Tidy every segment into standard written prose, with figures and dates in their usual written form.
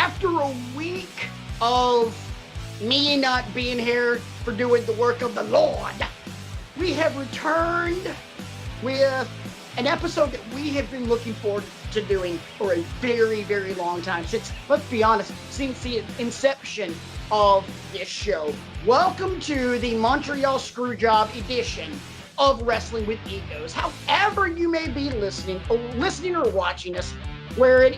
after a week of me not being here for doing the work of the Lord, we have returned with an episode that we have been looking forward to doing for a very, very long time. Since, let's be honest, since the inception of this show. Welcome to the Montreal Screwjob edition of Wrestling with Egos. However you may be listening or watching us, whether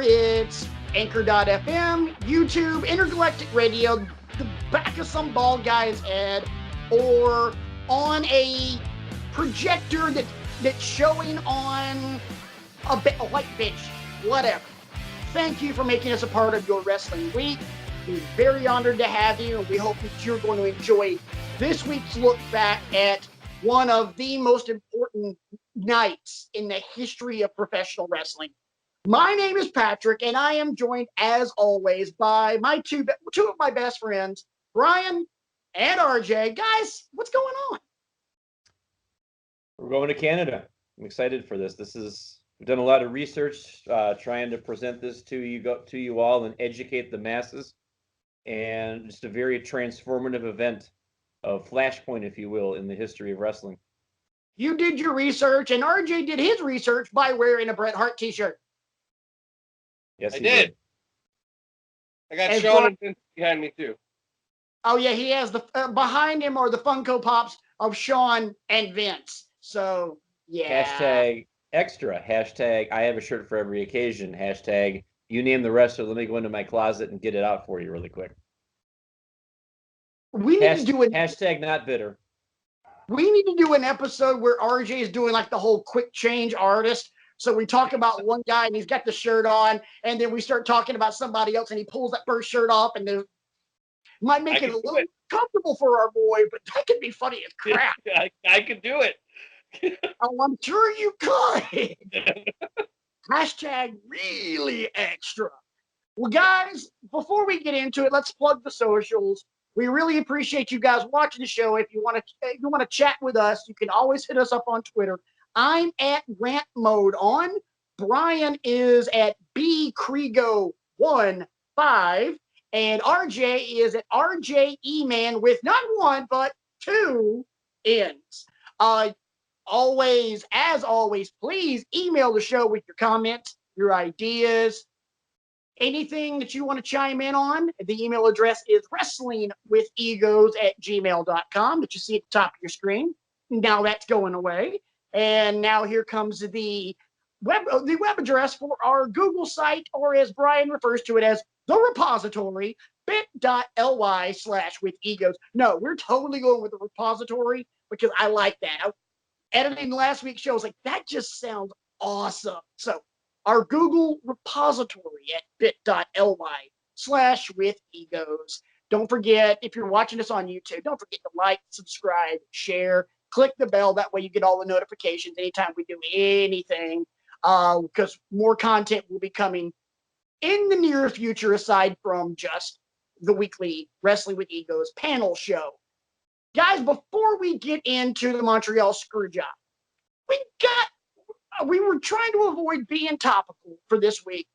it's Anchor.fm, YouTube, Intergalactic Radio, the back of some bald guy's head, or on a projector that's showing on a white bench, whatever. Thank you for making us a part of your wrestling week. We're very honored to have you, and we hope that you're going to enjoy this week's look back at one of the most important nights in the history of professional wrestling. My name is Patrick, and I am joined, as always, by my two of my best friends, Brian and RJ. Guys, what's going on? We're going to Canada. I'm excited for this. We've done a lot of research, trying to present this to you all and educate the masses. And just a very transformative event, a flashpoint, if you will, in the history of wrestling. You did your research, and RJ did his research by wearing a Bret Hart t-shirt. Yes, I did. I got Sean and Vince behind me, too. Oh, yeah, he has the behind him are the Funko Pops of Sean and Vince. So, yeah. Hashtag extra. Hashtag I have a shirt for every occasion. Hashtag you name the wrestler. Let me go into my closet and get it out for you really quick. We need to do an hashtag not bitter. We need to do an episode where RJ is doing like the whole quick change artist. So we talk about one guy and he's got the shirt on, and then we start talking about somebody else and he pulls that first shirt off, and it might make it a little comfortable for our boy, but that could be funny as crap. I could do it. Oh, I'm sure you could. Hashtag really extra. Well, guys, before we get into it, let's plug the socials. We really appreciate you guys watching the show. If you want to chat with us, you can always hit us up on Twitter. I'm at Rant Mode on. Brian is at bcrego15, and RJ is at RJ Eman with not one but two N's. As always, please email the show with your comments, your ideas, anything that you want to chime in on. The email address is wrestlingwithegos@gmail.com that you see at the top of your screen. Now that's going away. And now here comes the web address for our Google site, or as Brian refers to it as the repository, bit.ly/withegos. No, we're totally going with the repository because I like that. Editing last week's show, I was like, that just sounds awesome. So our Google repository at bit.ly/withegos. Don't forget, if you're watching us on YouTube, don't forget to like, subscribe, share, click the bell. That way you get all the notifications anytime we do anything, because more content will be coming in the near future aside from just the weekly Wrestling with Egos panel show. Guys, before we get into the Montreal Screwjob, we were trying to avoid being topical for this week,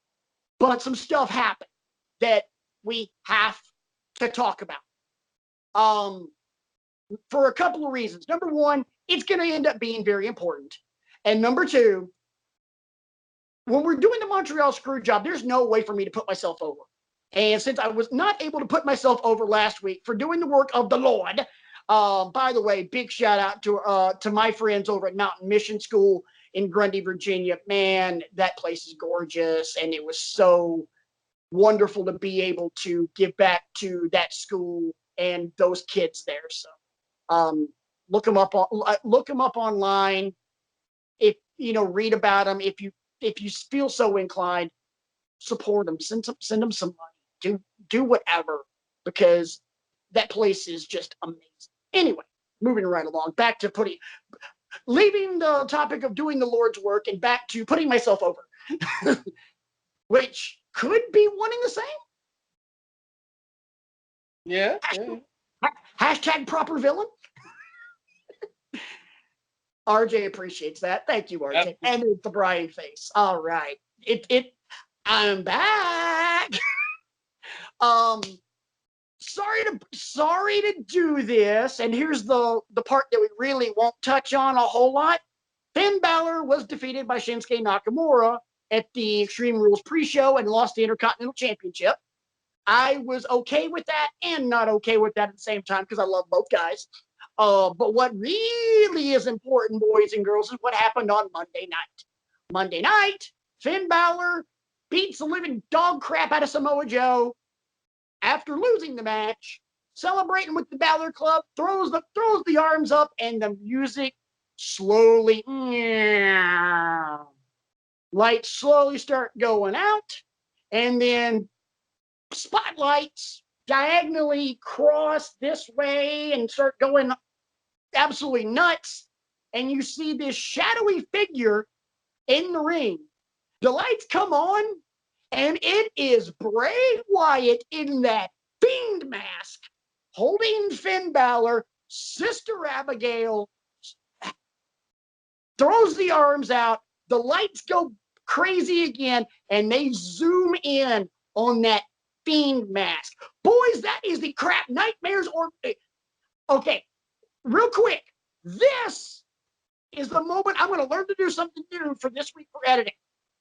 but some stuff happened that we have to talk about. For a couple of reasons. Number one, it's going to end up being very important. And number two, when we're doing the Montreal Screwjob, there's no way for me to put myself over. And since I was not able to put myself over last week for doing the work of the Lord, by the way, big shout out to my friends over at Mountain Mission School in Grundy, Virginia. Man, that place is gorgeous, and it was so wonderful to be able to give back to that school and those kids there. So look them up online. If read about them. If you feel so inclined, support them. Send them some money. Do whatever, because that place is just amazing. Anyway, moving right along, back to leaving the topic of doing the Lord's work and back to putting myself over, which could be one and the same. Yeah. Hashtag proper villain. RJ appreciates that. Thank you, RJ. Yep. And it's the Brian face. All right. I'm back. um, sorry to do this, and here's the part that we really won't touch on a whole lot. Finn Balor was defeated by Shinsuke Nakamura at the Extreme Rules pre-show and lost the Intercontinental Championship. I was okay with that and not okay with that at the same time because I love both guys. But what really is important, boys and girls, is what happened on Monday night. Monday night, Finn Balor beats the living dog crap out of Samoa Joe after losing the match, celebrating with the Balor Club, throws the arms up, and the music slowly, lights slowly start going out, and then spotlights diagonally cross this way and start going absolutely nuts. And you see this shadowy figure in the ring. The lights come on, and it is Bray Wyatt in that fiend mask holding Finn Balor. Sister Abigail throws the arms out. The lights go crazy again, and they zoom in on that fiend mask. Boys, that is the crap nightmares or okay, real quick. This is the moment I'm going to learn to do something new for this week for editing.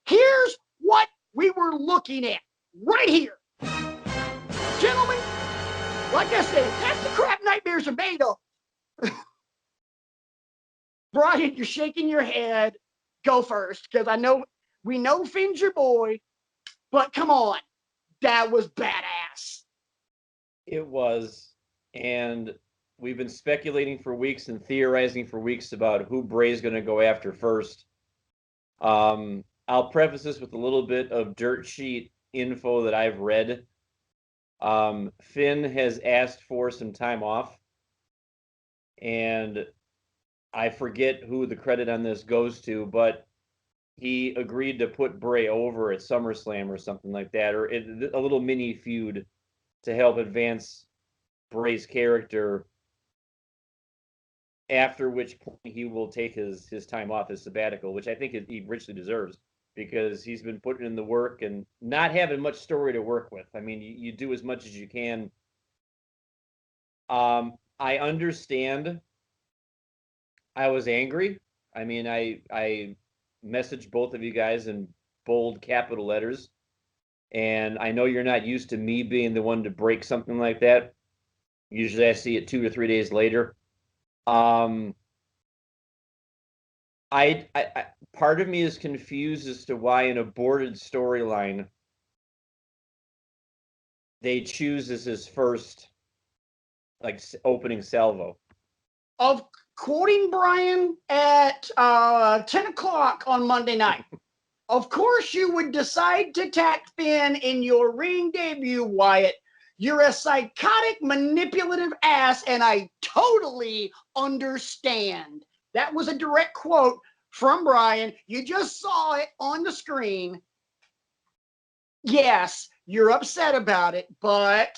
Here's what we were looking at right here. Gentlemen, like I said, that's the crap nightmares are made of. Brian, you're shaking your head. Go first, because I know we know Finn's your boy, but come on. That was badass. It was, and we've been speculating for weeks and theorizing for weeks about who Bray's going to go after first. I'll preface this with a little bit of dirt sheet info that I've read. Finn has asked for some time off, and I forget who the credit on this goes to, but he agreed to put Bray over at SummerSlam or something like that, or a little mini feud to help advance Bray's character, after which point he will take his time off, his sabbatical, which I think he richly deserves because he's been putting in the work and not having much story to work with. I mean, you do as much as you can. I understand. I was angry. I mean, I messaged both of you guys in bold capital letters, and I know you're not used to me being the one to break something like that. Usually I see it 2 to 3 days later. I part of me is confused as to why an aborted storyline they choose as his first opening salvo. Of quoting Brian at 10 o'clock on Monday night. Of course you would decide to tack Finn in your ring debut, Wyatt. You're a psychotic, manipulative ass, and I totally understand. That was a direct quote from Brian. You just saw it on the screen. Yes, you're upset about it, but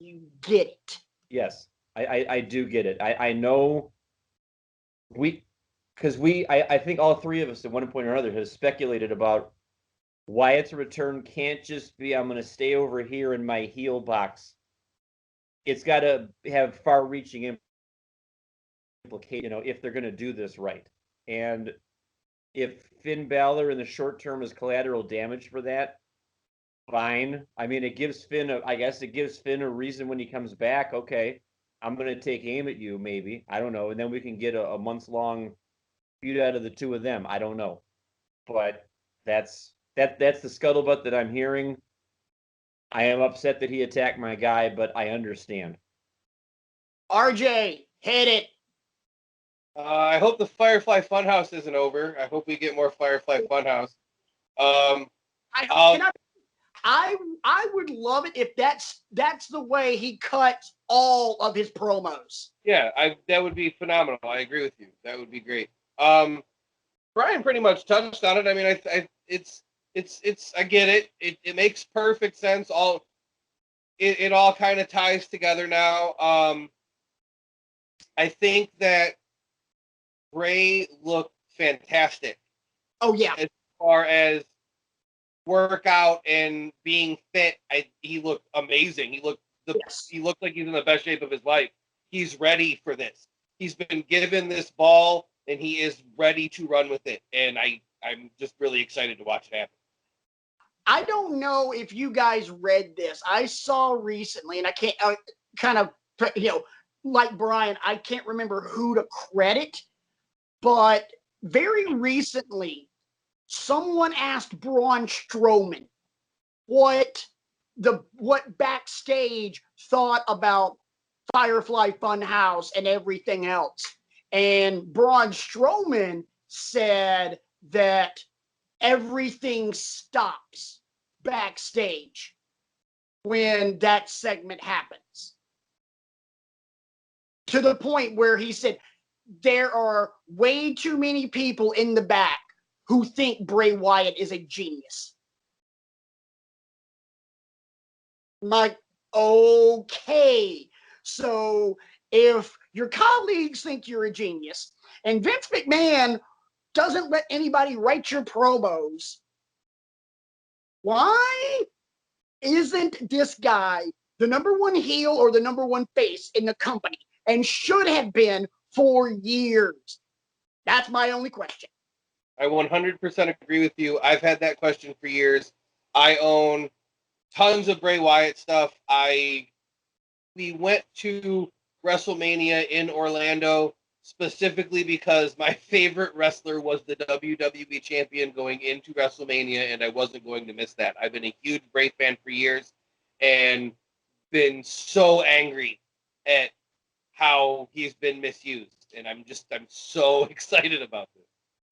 you get it. Yes, I do get it. I know I think all three of us at one point or another has speculated about Wyatt's return can't just be I'm going to stay over here in my heel box. It's got to have far-reaching implications, if they're going to do this right. And if Finn Balor in the short term is collateral damage for that, fine. I mean, it gives Finn a reason when he comes back. Okay, I'm going to take aim at you, maybe. I don't know. And then we can get a months-long feud out of the two of them. I don't know. But that's the scuttlebutt that I'm hearing. I am upset that he attacked my guy, but I understand. RJ, hit it. I hope the Firefly Funhouse isn't over. I hope we get more Firefly Funhouse. I would love it if that's the way he cuts all of his promos. Yeah, that would be phenomenal. I agree with you. That would be great. Brian pretty much touched on it. I mean, it's I get it. It makes perfect sense. It all kind of ties together now. I think that Bray looked fantastic. Oh yeah. As far as workout and being fit, he looked amazing. He looked like he's in the best shape of his life. He's ready for this. He's been given this ball and he is ready to run with it. And I'm just really excited to watch it happen. I don't know if you guys read this. I saw recently, and I can't like Brian, I can't remember who to credit, but very recently, someone asked Braun Strowman what backstage thought about Firefly Funhouse and everything else. And Braun Strowman said that everything stops backstage when that segment happens. To the point where he said there are way too many people in the back who think Bray Wyatt is a genius. I'm like, okay. So if your colleagues think you're a genius and Vince McMahon doesn't let anybody write your promos, why isn't this guy the number one heel or the number one face in the company and should have been for years? That's my only question. I 100% agree with you. I've had that question for years. I own tons of Bray Wyatt stuff. We went to WrestleMania in Orlando specifically because my favorite wrestler was the WWE champion going into WrestleMania, and I wasn't going to miss that. I've been a huge Bray fan for years and been so angry at how he's been misused. And I'm so excited about this.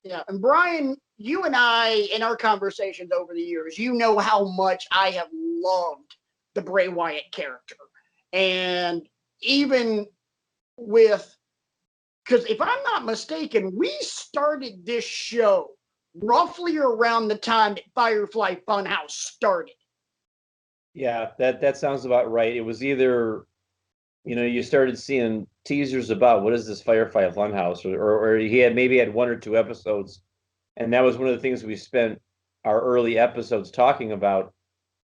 Yeah, and Brian, you and I, in our conversations over the years, you know how much I have loved the Bray Wyatt character. And even with, because if I'm not mistaken, we started this show roughly around the time that Firefly Funhouse started. Yeah, that sounds about right. It was either, you started seeing teasers about what is this Firefly Funhouse, or he had maybe had one or two episodes, and that was one of the things we spent our early episodes talking about.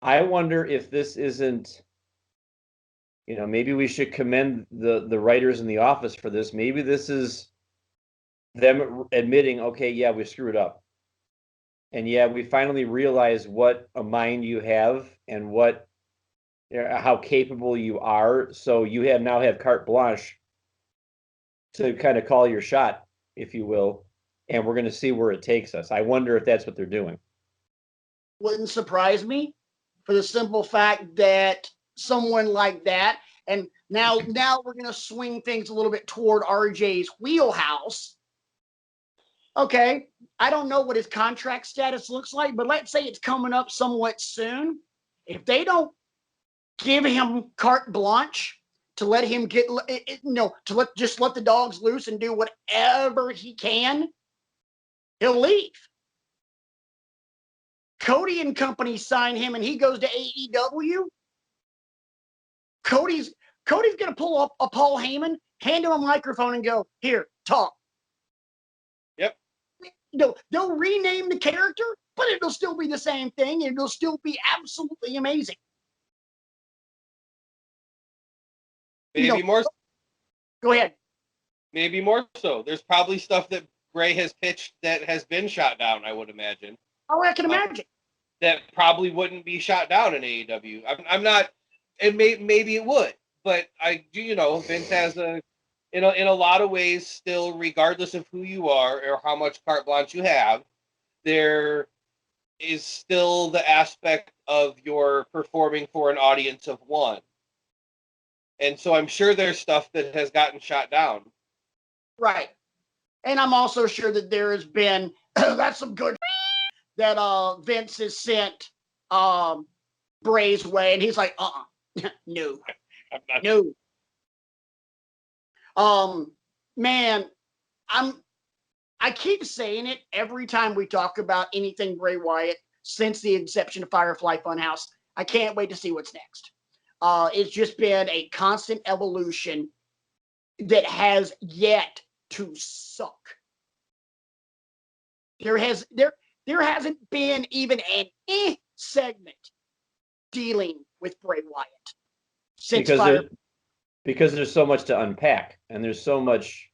I wonder if this isn't, maybe we should commend the writers in the office for this. Maybe this is them admitting, okay, yeah, we screwed up. And yeah, we finally realize what a mind you have and how capable you are. So you now have carte blanche to kind of call your shot, if you will. And we're going to see where it takes us. I wonder if that's what they're doing. Wouldn't surprise me, for the simple fact that someone like that, and now we're going to swing things a little bit toward RJ's wheelhouse. Okay, I don't know what his contract status looks like, but let's say it's coming up somewhat soon. If they don't give him carte blanche to let him let the dogs loose and do whatever he can, he'll leave. Cody and company sign him and he goes to AEW. Cody's going to pull up a Paul Heyman, hand him a microphone and go, here, talk. Yep. They'll rename the character, but it'll still be the same thing. And it'll still be absolutely amazing. Maybe more. Go ahead. Maybe more so. There's probably stuff that Bray has pitched that has been shot down, I would imagine. Oh, I can imagine. That probably wouldn't be shot down in AEW. I'm not, and maybe it would, but I do, Vince has in a lot of ways still, regardless of who you are or how much carte blanche you have, there is still the aspect of your performing for an audience of one. And so I'm sure there's stuff that has gotten shot down. Right. And I'm also sure that there has been, that's some good that Vince has sent Bray's way. And he's like, no. No. Man, I keep saying it every time we talk about anything Bray Wyatt since the inception of Firefly Funhouse. I can't wait to see what's next. It's just been a constant evolution that has yet to suck. there hasn't been even an segment dealing with Bray Wyatt since because there's so much to unpack, and there's so much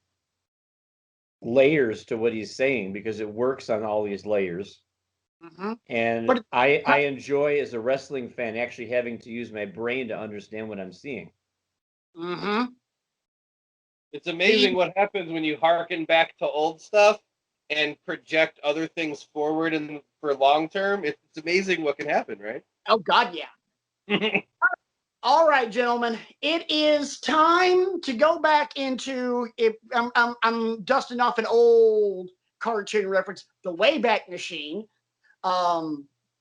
layers to what he's saying, because it works on all these layers. Mm-hmm. And but I enjoy, as a wrestling fan, actually having to use my brain to understand what I'm seeing. Mm-hmm. It's amazing what happens when you harken back to old stuff and project other things forward and for long term. It's amazing what can happen, right? Oh God, yeah. All right, gentlemen, it is time to go back into it. I'm dusting off an old cartoon reference, the Wayback Machine. Yeah,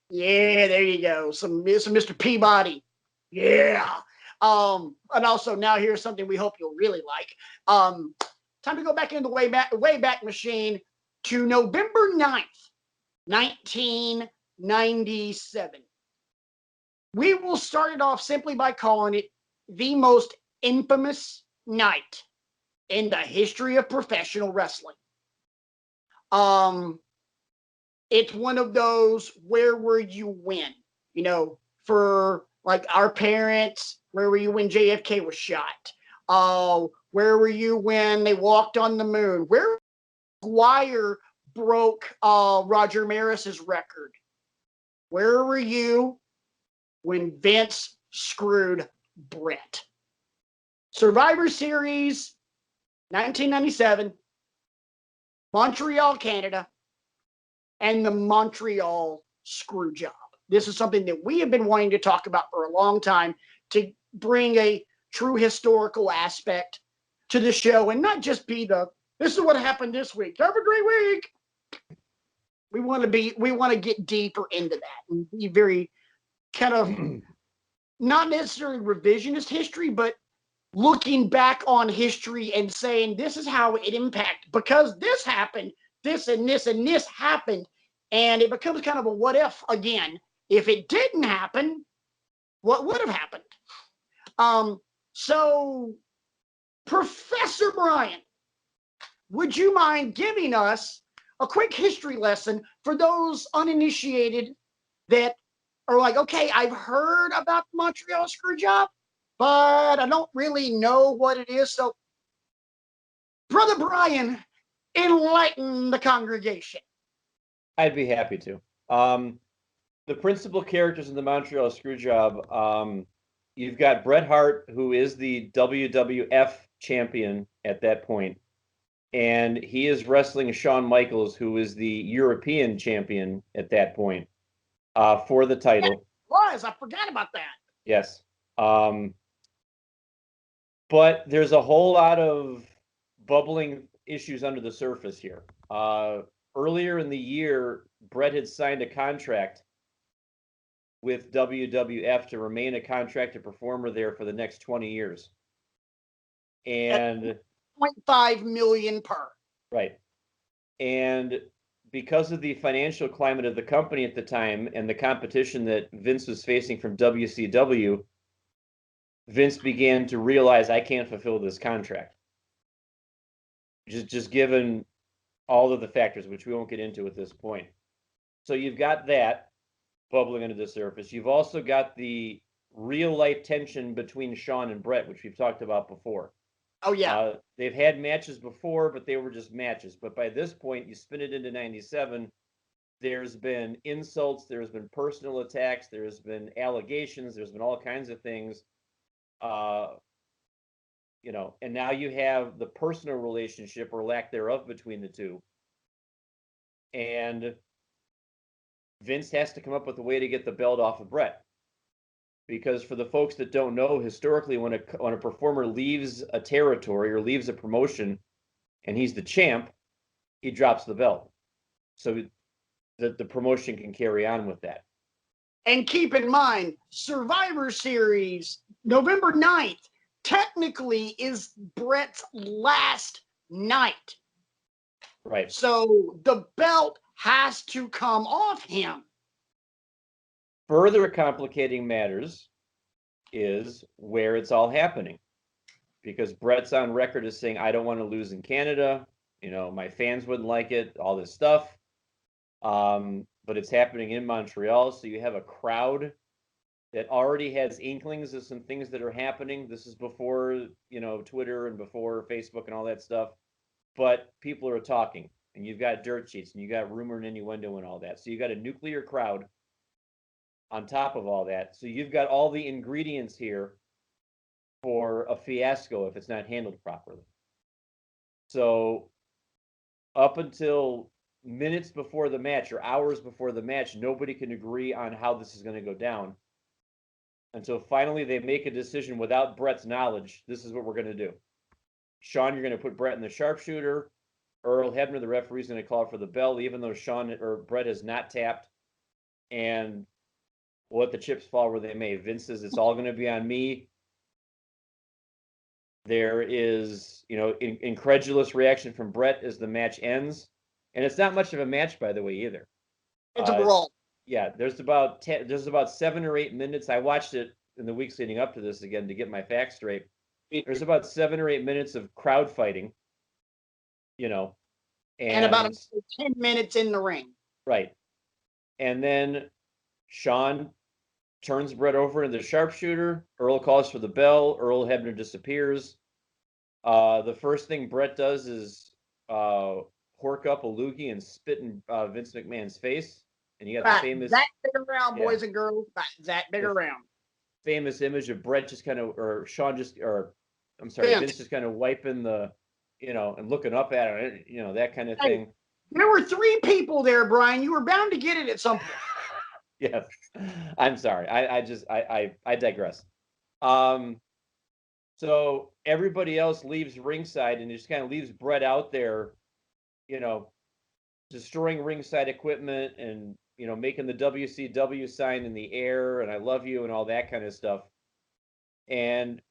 there you go. Some Mr. Peabody. Yeah. And also now here's something we hope you'll really like. Time to go back into the Wayback Machine to November 9th, 1997. We will start it off simply by calling it the most infamous night in the history of professional wrestling. It's one of those, where were you when? You know, for like our parents, where were you when JFK was shot? Where were you when they walked on the moon? Where Dwyer broke Roger Maris's record? Where were you when Vince screwed Brett? Survivor Series 1997, Montreal, Canada, and the Montreal Screwjob. This is something that we have been wanting to talk about for a long time, to bring a true historical aspect to the show and not just be this is what happened this week. Have a great week. We want to get deeper into that and be very kind of not necessarily revisionist history, but looking back on history and saying this is how it impacted, because this happened, this and this and this happened, and it becomes kind of a what if again. If it didn't happen, what would have happened? So Professor Brian, would you mind giving us a quick history lesson for those uninitiated that are like, okay, I've heard about the Montreal Screwjob, but I don't really know what it is. So, Brother Brian, enlighten the congregation. I'd be happy to. The principal characters in the Montreal Screwjob, you've got Bret Hart, who is the WWF champion at that point, and he is wrestling Shawn Michaels, who is the European champion at that point, for the title. I forgot about that. Yes. But there's a whole lot of bubbling issues under the surface here. Earlier in the year, Bret had signed a contract with WWF to remain a contracted performer there for the next 20 years. And 0.5 million per. Right. And because of the financial climate of the company at the time and the competition that Vince was facing from WCW, Vince began to realize, I can't fulfill this contract. Just given all of the factors, which we won't get into at this point. So you've got that bubbling under the surface. You've also got the real life tension between Shawn and Bret, which we've talked about before. Oh, yeah. They've had matches before, but they were just matches. But by this point, you spin it into 97, there's been insults, there's been personal attacks, there's been allegations, there's been all kinds of things. And now you have the personal relationship, or lack thereof, between the two. And Vince has to come up with a way to get the belt off of Bret. Because for the folks that don't know, historically, when a performer leaves a territory or leaves a promotion and he's the champ, he drops the belt. So that the promotion can carry on with that. And keep in mind, Survivor Series, November 9th, technically is Bret's last night. Right. So the belt has to come off him. Further complicating matters is where it's all happening. Because Bret's on record as saying, I don't want to lose in Canada. My fans wouldn't like it, all this stuff. But it's happening in Montreal, so you have a crowd that already has inklings of some things that are happening. This is before, Twitter and before Facebook and all that stuff. But people are talking, and you've got dirt sheets, and you got rumor and innuendo and all that. So you got a nuclear crowd on top of all that. So you've got all the ingredients here for a fiasco if it's not handled properly. So up until minutes before the match or hours before the match, nobody can agree on how this is going to go down. Until finally they make a decision without Brett's knowledge. This is what we're going to do. Sean, you're going to put Brett in the sharpshooter. Earl Hebner, the referee's going to call for the bell, even though Sean or Brett has not tapped. And we'll let the chips fall where they may. Vince says it's all going to be on me. There is, incredulous reaction from Brett as the match ends. And it's not much of a match, by the way, either. It's a brawl. Yeah, there's about 7 or 8 minutes. I watched it in the weeks leading up to this again to get my facts straight. There's about 7 or 8 minutes of crowd fighting, and about 10 minutes in the ring. Right. And then Sean turns Brett over into the sharpshooter. Earl calls for the bell. Earl Hebner disappears. The first thing Brett does is hork up a loogie and spit in Vince McMahon's face. And you got the famous that big around, boys and girls. That big around. Famous image of Brett just kind of, or Sean just, or I'm sorry, Vince just kind of wiping the, and looking up at it, that kind of thing. There were 3 people there, Brian. You were bound to get it at some point. Yes, I'm sorry. I digress. So everybody else leaves ringside and just kind of leaves Brett out there, destroying ringside equipment and, making the WCW sign in the air and I love you and all that kind of stuff. And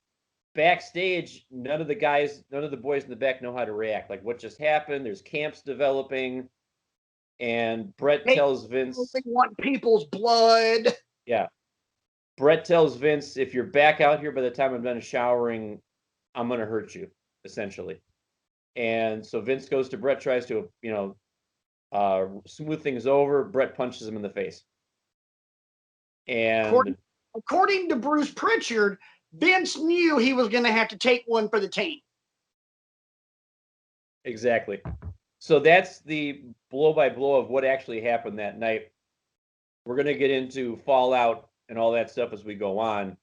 backstage, none of the boys in the back know how to react. Like, what just happened? There's camps developing. And Brett tells Vince, they want people's blood. Yeah. Brett tells Vince, if you're back out here by the time I'm done showering, I'm going to hurt you, essentially. And so Vince goes to Brett, tries to, smooth things over. Brett punches him in the face. And according to Bruce Pritchard, Vince knew he was going to have to take one for the team. Exactly. So that's the blow by blow of what actually happened that night. We're going to get into Fallout and all that stuff as we go on.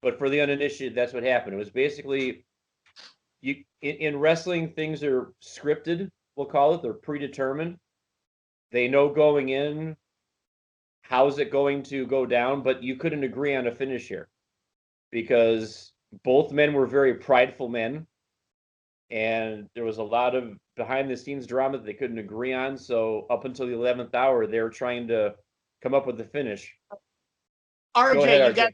But for the uninitiated, that's what happened. It was basically, in wrestling, things are scripted, we'll call it. They're predetermined. They know going in, how's it going to go down, but you couldn't agree on a finish here because both men were very prideful men. And there was a lot of behind-the-scenes drama that they couldn't agree on. So up until the 11th hour, they were trying to come up with the finish. RJ, Go ahead, RJ.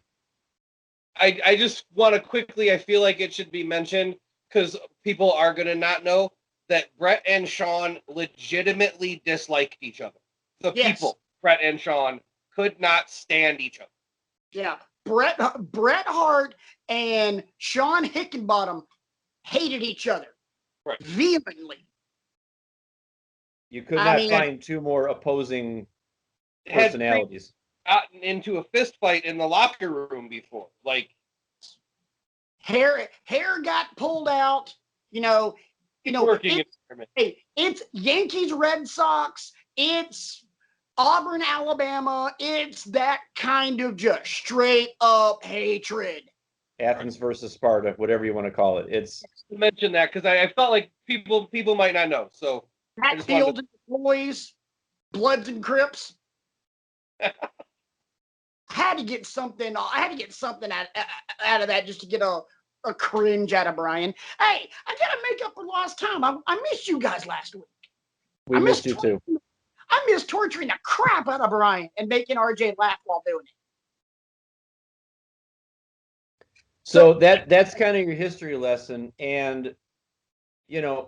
I just want to quickly, I feel like it should be mentioned because people are going to not know that Brett and Sean legitimately disliked each other. The people, Brett and Sean, could not stand each other. Yeah. Bret Hart and Sean Hickenbottom hated each other vehemently. You could not find 2 more opposing personalities. Gotten into a fist fight in the locker room before, like hair got pulled out. It's Yankees, Red Sox. It's Auburn, Alabama. It's that kind of just straight up hatred. Athens versus Sparta, whatever you want to call it. It's mention that because I felt like people might not know. So Hatfield and boys, Bloods and Crips. I had to get something out of that just to get a cringe out of Brian. Hey, I gotta make up for lost time. I missed you guys last week. We missed you too. I missed torturing the crap out of Brian and making RJ laugh while doing it. So that's kind of your history lesson. And,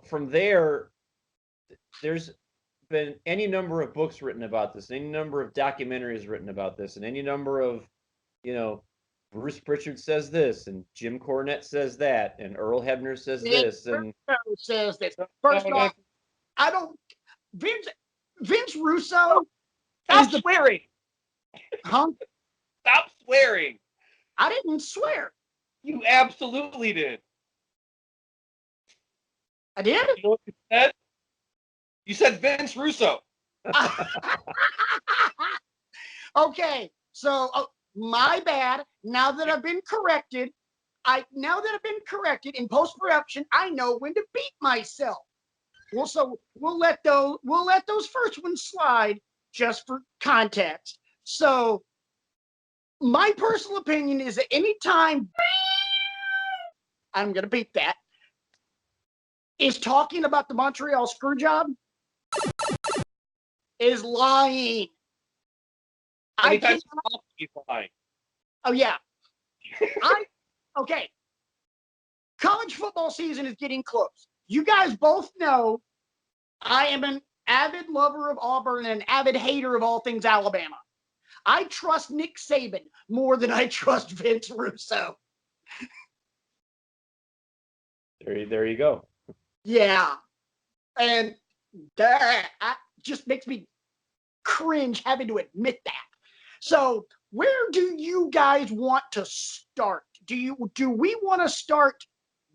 from there's been any number of books written about this, any number of documentaries written about this, and any number of, Bruce Pritchard says this, and Jim Cornette says that, and Earl Hebner says this, and says this. First off, Vince Vince Russo Stop is the swearing. huh? Stop swearing. I didn't swear. You absolutely did. I did. You know what you said? You said Vince Russo. Okay, so my bad. Now that I've been corrected, in post production, I know when to beat myself. Well, so we'll let those first ones slide just for context. So my personal opinion is that anytime I'm gonna beat that is talking about the Montreal Screwjob is lying. Anytime he's lying. Oh yeah. Okay. College football season is getting close. You guys both know I am an avid lover of Auburn and an avid hater of all things Alabama. I trust Nick Saban more than I trust Vince Russo. There you go. Yeah. And that just makes me cringe having to admit that. So, where do you guys want to start? Do we want to start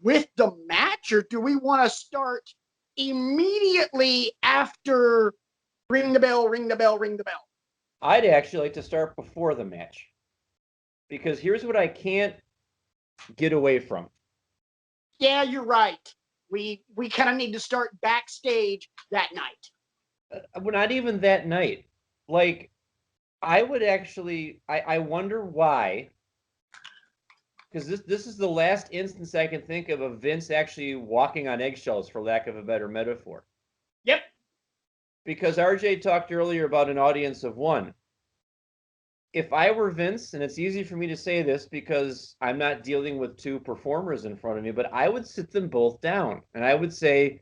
with the match, or do we want to start immediately after ring the bell, ring the bell, ring the bell? I'd actually like to start before the match, because here's what I can't get away from. Yeah, you're right. We kind of need to start backstage that night. Well, not even that night. Like, I would actually, I wonder why, because this is the last instance I can think of Vince actually walking on eggshells, for lack of a better metaphor. Yep. Because RJ talked earlier about an audience of one. If I were Vince, and it's easy for me to say this because I'm not dealing with two performers in front of me, but I would sit them both down and I would say,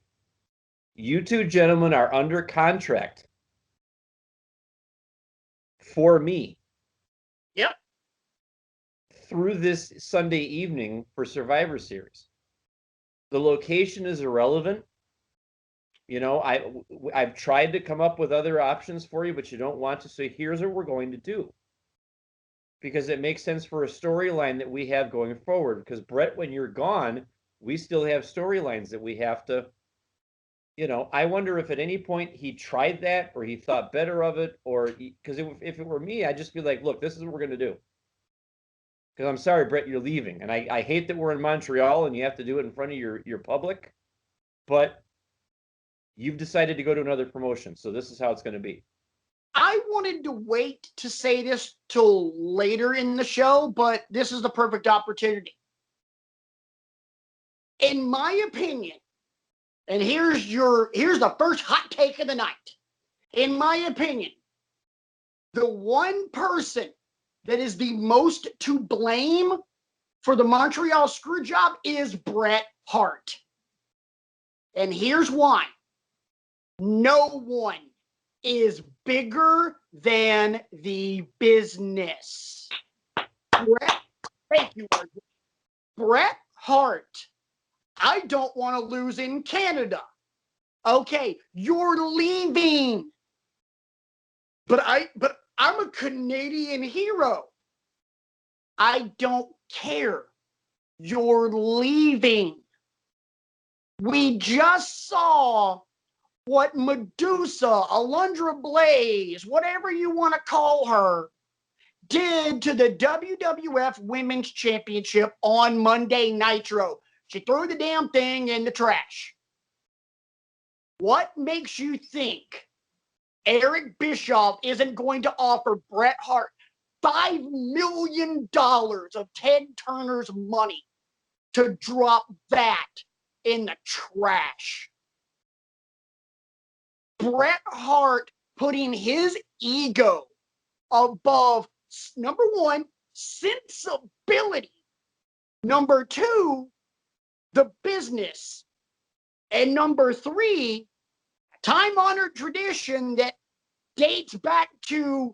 you two gentlemen are under contract for me. Yep. Through this Sunday evening for Survivor Series. The location is irrelevant. You know, I've tried to come up with other options for you, but you don't want to. So here's what we're going to do. Because it makes sense for a storyline that we have going forward. Because Brett, when you're gone, we still have storylines that we have to, you know, I wonder if at any point he tried that or he thought better of it, or because if it were me, I'd just be like, look, this is what we're going to do. Because I'm sorry, Brett, you're leaving. And I hate that we're in Montreal and you have to do it in front of your public, but you've decided to go to another promotion. So this is how it's going to be. I wanted to wait to say this till later in the show, but this is the perfect opportunity. In my opinion, and here's the first hot take of the night. In my opinion, the one person that is the most to blame for the Montreal Screwjob is Bret Hart. And here's why. No one is bigger than the business. Thank you, RJ. Bret Hart. I don't want to lose in Canada. Okay, you're leaving. But I'm a Canadian hero. I don't care. You're leaving. We just saw what Medusa, Alundra Blaze, whatever you want to call her, did to the WWF Women's Championship on Monday Nitro. She threw the damn thing in the trash. What makes you think Eric Bischoff isn't going to offer Bret Hart $5 million of Ted Turner's money to drop that in the trash? Bret Hart putting his ego above, number one, sensibility, number two, the business, and number three, time-honored tradition that dates back to,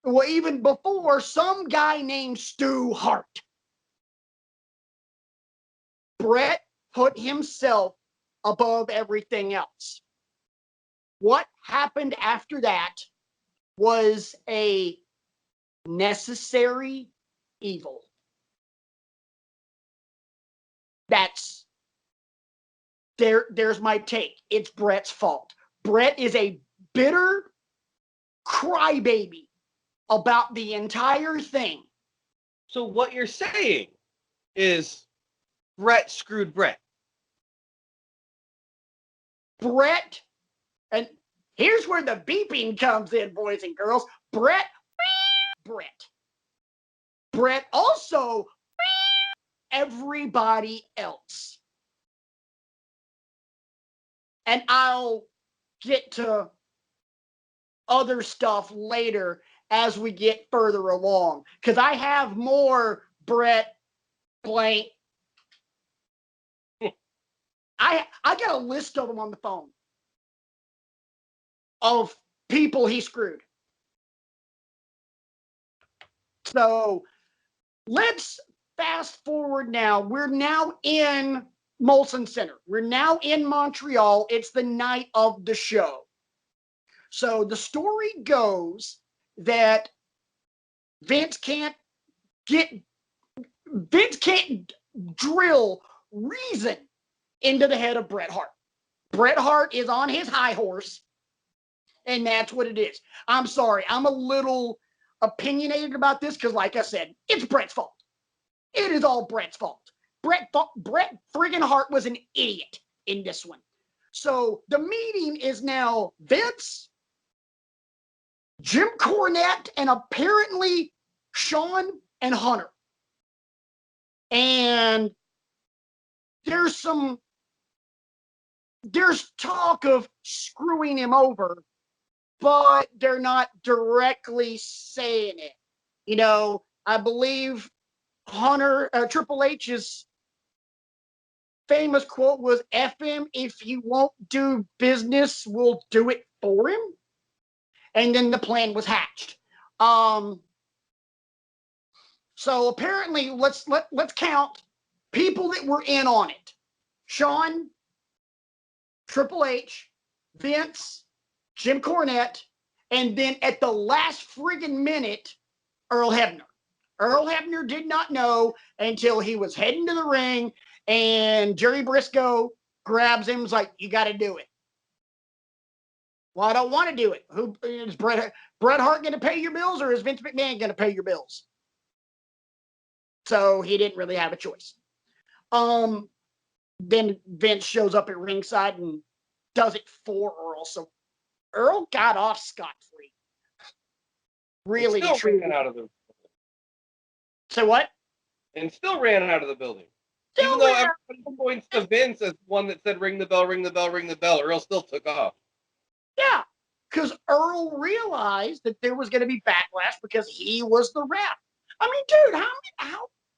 well, even before, some guy named Stu Hart. Bret put himself above everything else. what happened after that was a necessary evil. There's my take. It's Brett's fault. Brett is a bitter crybaby about the entire thing. So what you're saying is Brett screwed Brett. Brett, and here's where the beeping comes in, boys and girls. Brett. Brett also everybody else. And I'll get to other stuff later as we get further along, because I have more Brett blank. I got a list of them on the phone of people he screwed. So let's fast forward now. We're now in Molson Center. We're now in Montreal. It's the night of the show. So the story goes that Vince can't drill reason into the head of Bret Hart. Bret Hart is on his high horse, and that's what it is. I'm sorry. I'm a little opinionated about this because, like I said, it's Bret's fault. It is all Bret's fault. Bret friggin' Hart was an idiot in this one. So the meeting is now Vince, Jim Cornette, and apparently Shawn and Hunter. And there's talk of screwing him over, but they're not directly saying it. You know, I believe Triple H's famous quote was, "F him, if you won't do business, we'll do it for him." And then the plan was hatched. So apparently, let's count people that were in on it. Shawn, Triple H, Vince, Jim Cornette, and then at the last friggin' minute, Earl Hebner. Earl Hebner did not know until he was heading to the ring, and Jerry Briscoe grabs him and is like, "You got to do it." Well, I don't want to do it. Who is Bret Hart going to pay your bills, or is Vince McMahon going to pay your bills? So he didn't really have a choice. Then Vince shows up at ringside and does it for Earl. So Earl got off scot-free. Really, still truly. ran out of the. So what? And still ran out of the building. Still Even though ran everybody points to Vince as one that said ring the bell, ring the bell, ring the bell, Earl still took off. Yeah, because Earl realized that there was going to be backlash because he was the ref. I mean, dude,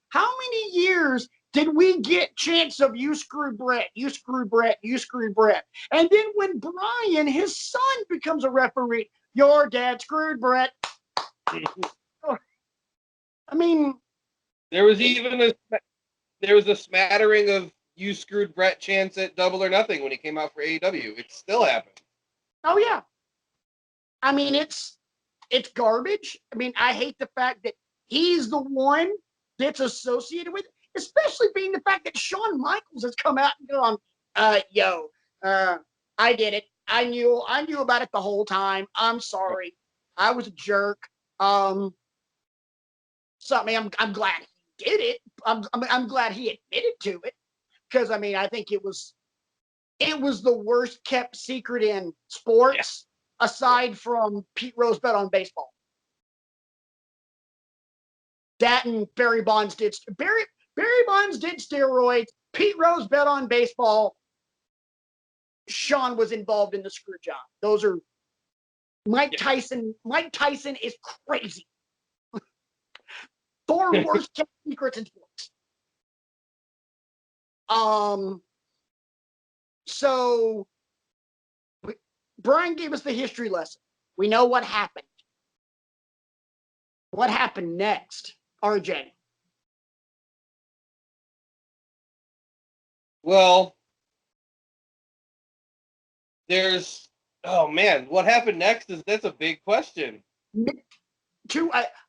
how many years did we get chants of "you screwed Brett, you screwed Brett, you screwed Brett"? And then when Brian, his son, becomes a referee, "Your dad screwed Brett." I mean, there was a smattering of "you screwed Brett" chants at Double or Nothing when he came out for AEW. It still happened. oh yeah. I mean, it's garbage. I mean, I hate the fact that he's the one that's associated with it, especially being the fact that Shawn Michaels has come out and gone, I did it. I knew about it the whole time. I'm sorry. I was a jerk. I'm glad he did it. I'm glad he admitted to it, because I mean, I think it was the worst kept secret in sports, aside from Pete Rose bet on baseball. That and Barry Bonds did steroids. Pete Rose bet on baseball. Shawn was involved in the screw job. Those are Mike Tyson. Mike Tyson is crazy. Four worst kept secrets in sports. So Brian gave us the history lesson. We know what happened. What happened next, RJ? Well, there's Oh man, what happened next that's a big question.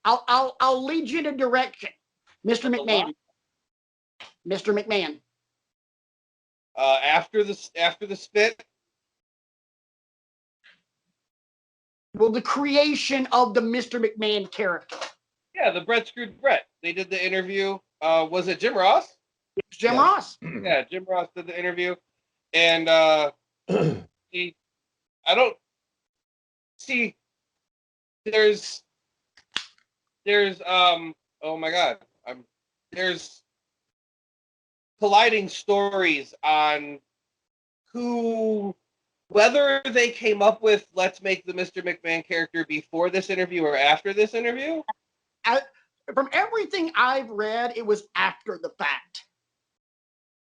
I'll lead you in a direction. Mr. McMahon. Mr. McMahon. After the spit. Well, the creation of the Mr. McMahon character. Yeah, the Brett Screwed Brett. They did the interview. Was it Jim Ross? It's Jim Ross. Yeah, Jim Ross did the interview, and I don't see. There's oh my God, there's colliding stories on whether they came up with let's make the Mr. McMahon character before this interview or after this interview. From everything I've read, it was after the fact.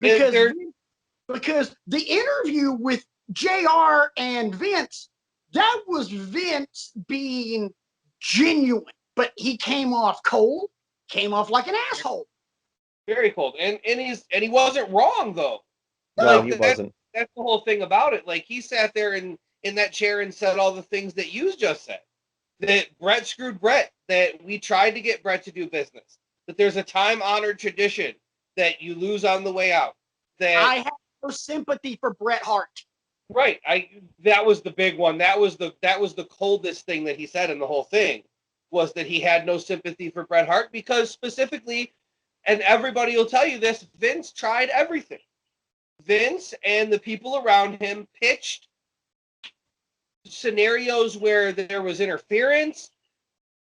Because the interview with JR and Vince, that was Vince being genuine, but he came off cold, came off like an asshole. Very cold. And he wasn't wrong though. No, he wasn't. That's the whole thing about it. Like he sat there in that chair and said all the things that you just said. That Brett screwed Brett, that we tried to get Brett to do business, that there's a time-honored tradition that you lose on the way out. That I have no sympathy for Bret Hart. Right. That was the big one. That was the coldest thing that he said in the whole thing, was that he had no sympathy for Bret Hart because specifically, and everybody will tell you this, Vince tried everything. Vince and the people around him pitched scenarios where there was interference,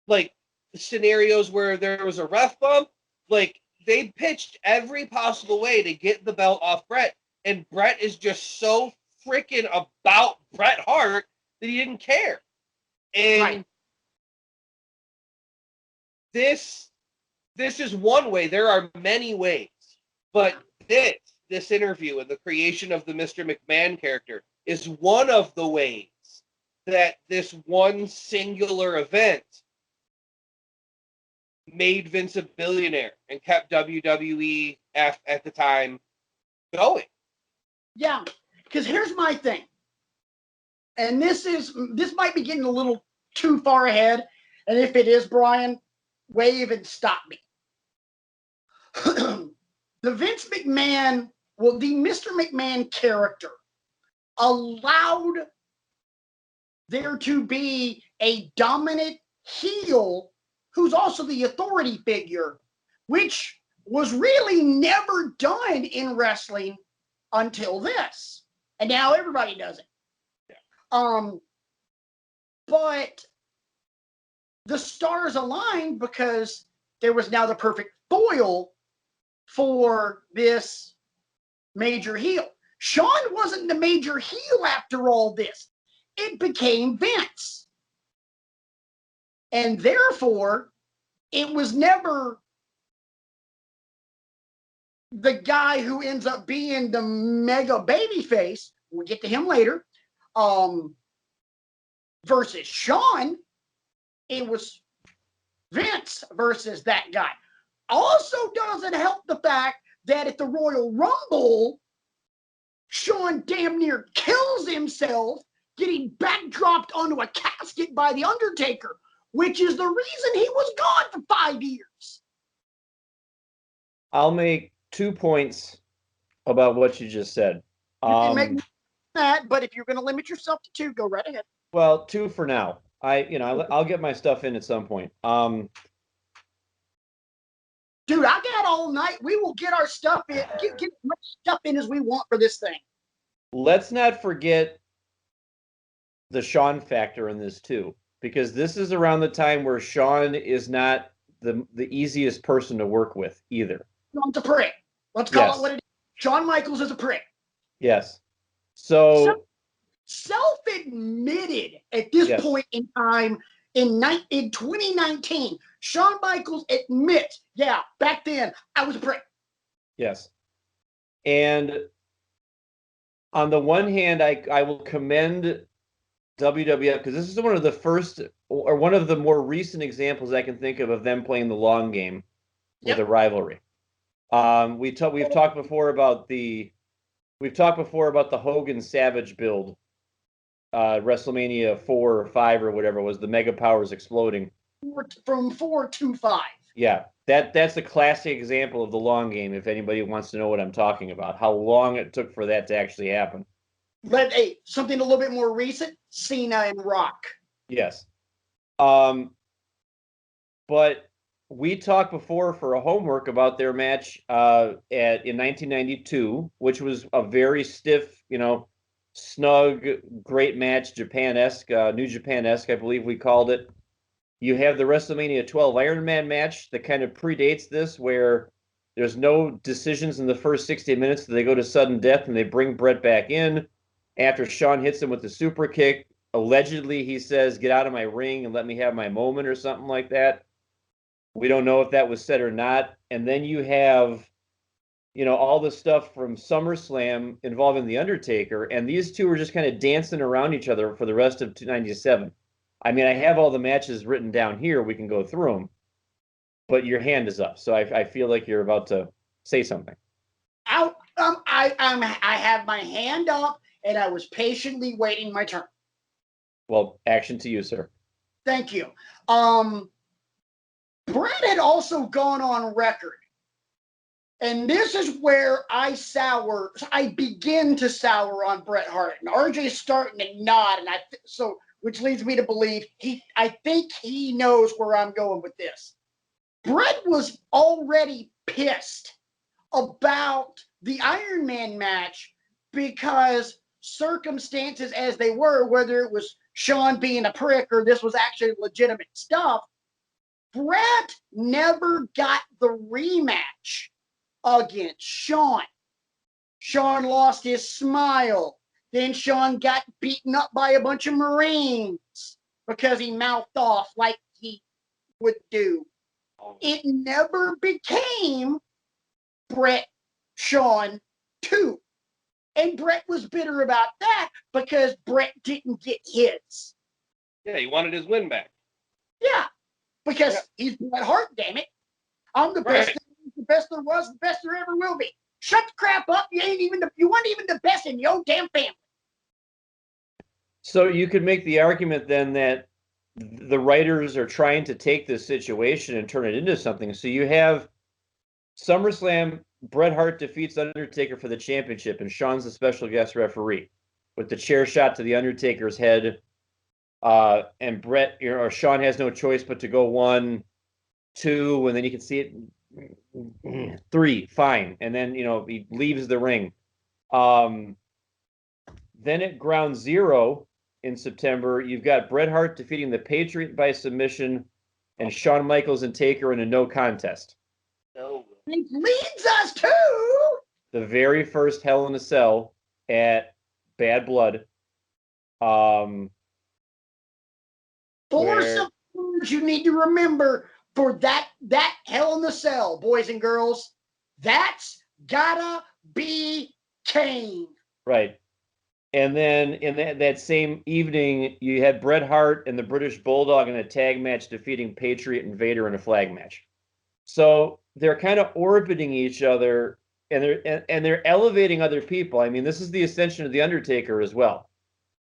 like scenarios where there was a ref bump. Like they pitched every possible way to get the belt off Bret, and Bret is just so freaking about Bret Hart that he didn't care. And right. This is one way. There are many ways, but this interview and the creation of the Mr. McMahon character is one of the ways that this one singular event made Vince a billionaire and kept WWE at the time going. Yeah, because here's my thing, and this might be getting a little too far ahead, and if it is, Brian, wave and stop me. The Vince McMahon, well, the Mr. McMahon character allowed there to be a dominant heel who's also the authority figure, which was really never done in wrestling until this. And now everybody does it. Yeah. But the stars aligned because there was now the perfect foil for this major heel. Shawn wasn't the major heel after all this. It became Vince. And therefore, it was never the guy who ends up being the mega babyface. We'll get to him later. Versus Shawn, it was Vince versus that guy. Also doesn't help the fact that at the Royal Rumble, Shawn damn near kills himself getting backdropped onto a casket by The Undertaker, which is the reason he was gone for 5 years. I'll make 2 points about what you just said. You can make that, but if you're going to limit yourself to 2, go right ahead. Well, 2 for now. I'll get my stuff in at some point. Dude, I got all night. We will get our stuff in, get as much stuff in as we want for this thing. Let's not forget the Shawn factor in this too, because this is around the time where Shawn is not the easiest person to work with either. Shawn's a prick. Let's call it what it is. Shawn Michaels is a prick. Yes. So self-admitted at this point in time in 2019, Shawn Michaels admits, yeah, back then I was a prick. Yes. And on the one hand, I will commend WWF because this is one of the first or one of the more recent examples I can think of them playing the long game with a rivalry. We've talked before about the Hogan Savage build WrestleMania 4 or 5 or whatever it was, the Mega Powers exploding. From 4 to 5. Yeah, that's a classic example of the long game. If anybody wants to know what I'm talking about, how long it took for that to actually happen. But hey, something a little bit more recent: Cena and Rock. Yes. But we talked before for a homework about their match in 1992, which was a very stiff, snug, great match, Japan-esque, New Japan-esque, I believe we called it. You have the WrestleMania 12 Iron Man match that kind of predates this, where there's no decisions in the first 60 minutes. They go to sudden death and they bring Brett back in after Shawn hits him with the super kick. Allegedly, he says, "Get out of my ring and let me have my moment," or something like that. We don't know if that was said or not. And then you have, all the stuff from SummerSlam involving The Undertaker. And these two are just kind of dancing around each other for the rest of 97. I mean, I have all the matches written down here. We can go through them. But your hand is up. So I feel like you're about to say something. I have my hand up, and I was patiently waiting my turn. Well, action to you, sir. Thank you. Brett had also gone on record, and this is where I begin to sour on Bret Hart. And RJ's starting to nod, and which leads me to believe I think he knows where I'm going with this. Brett was already pissed about the Iron Man match because circumstances as they were, whether it was Shawn being a prick or this was actually legitimate stuff, Brett never got the rematch against Shawn. Shawn lost his smile. Then Shawn got beaten up by a bunch of Marines because he mouthed off like he would do. It never became Brett Shawn 2. And Brett was bitter about that because Brett didn't get his. Yeah, he wanted his win back. Yeah, because he's Bret Hart, damn it. I'm the best, the best there was, the best there ever will be. Shut the crap up. You weren't even the best in your damn family. So you could make the argument then that the writers are trying to take this situation and turn it into something. So you have SummerSlam, Bret Hart defeats Undertaker for the championship, and Shawn's the special guest referee with the chair shot to the Undertaker's head. And Bret, Shawn has no choice but to go 1, 2, and then you can see it 3, fine. And then, he leaves the ring. Then at Ground Zero in September, you've got Bret Hart defeating the Patriot by submission and Shawn Michaels and Taker in a no contest. No. It leads us to the very first Hell in a Cell at Bad Blood. Four words you need to remember for that Hell in a Cell, boys and girls. That's gotta be Kane. Right. And then in that same evening, you had Bret Hart and the British Bulldog in a tag match defeating Patriot and Vader in a flag match. So they're kind of orbiting each other, and they're elevating other people. I mean, this is the ascension of the Undertaker as well,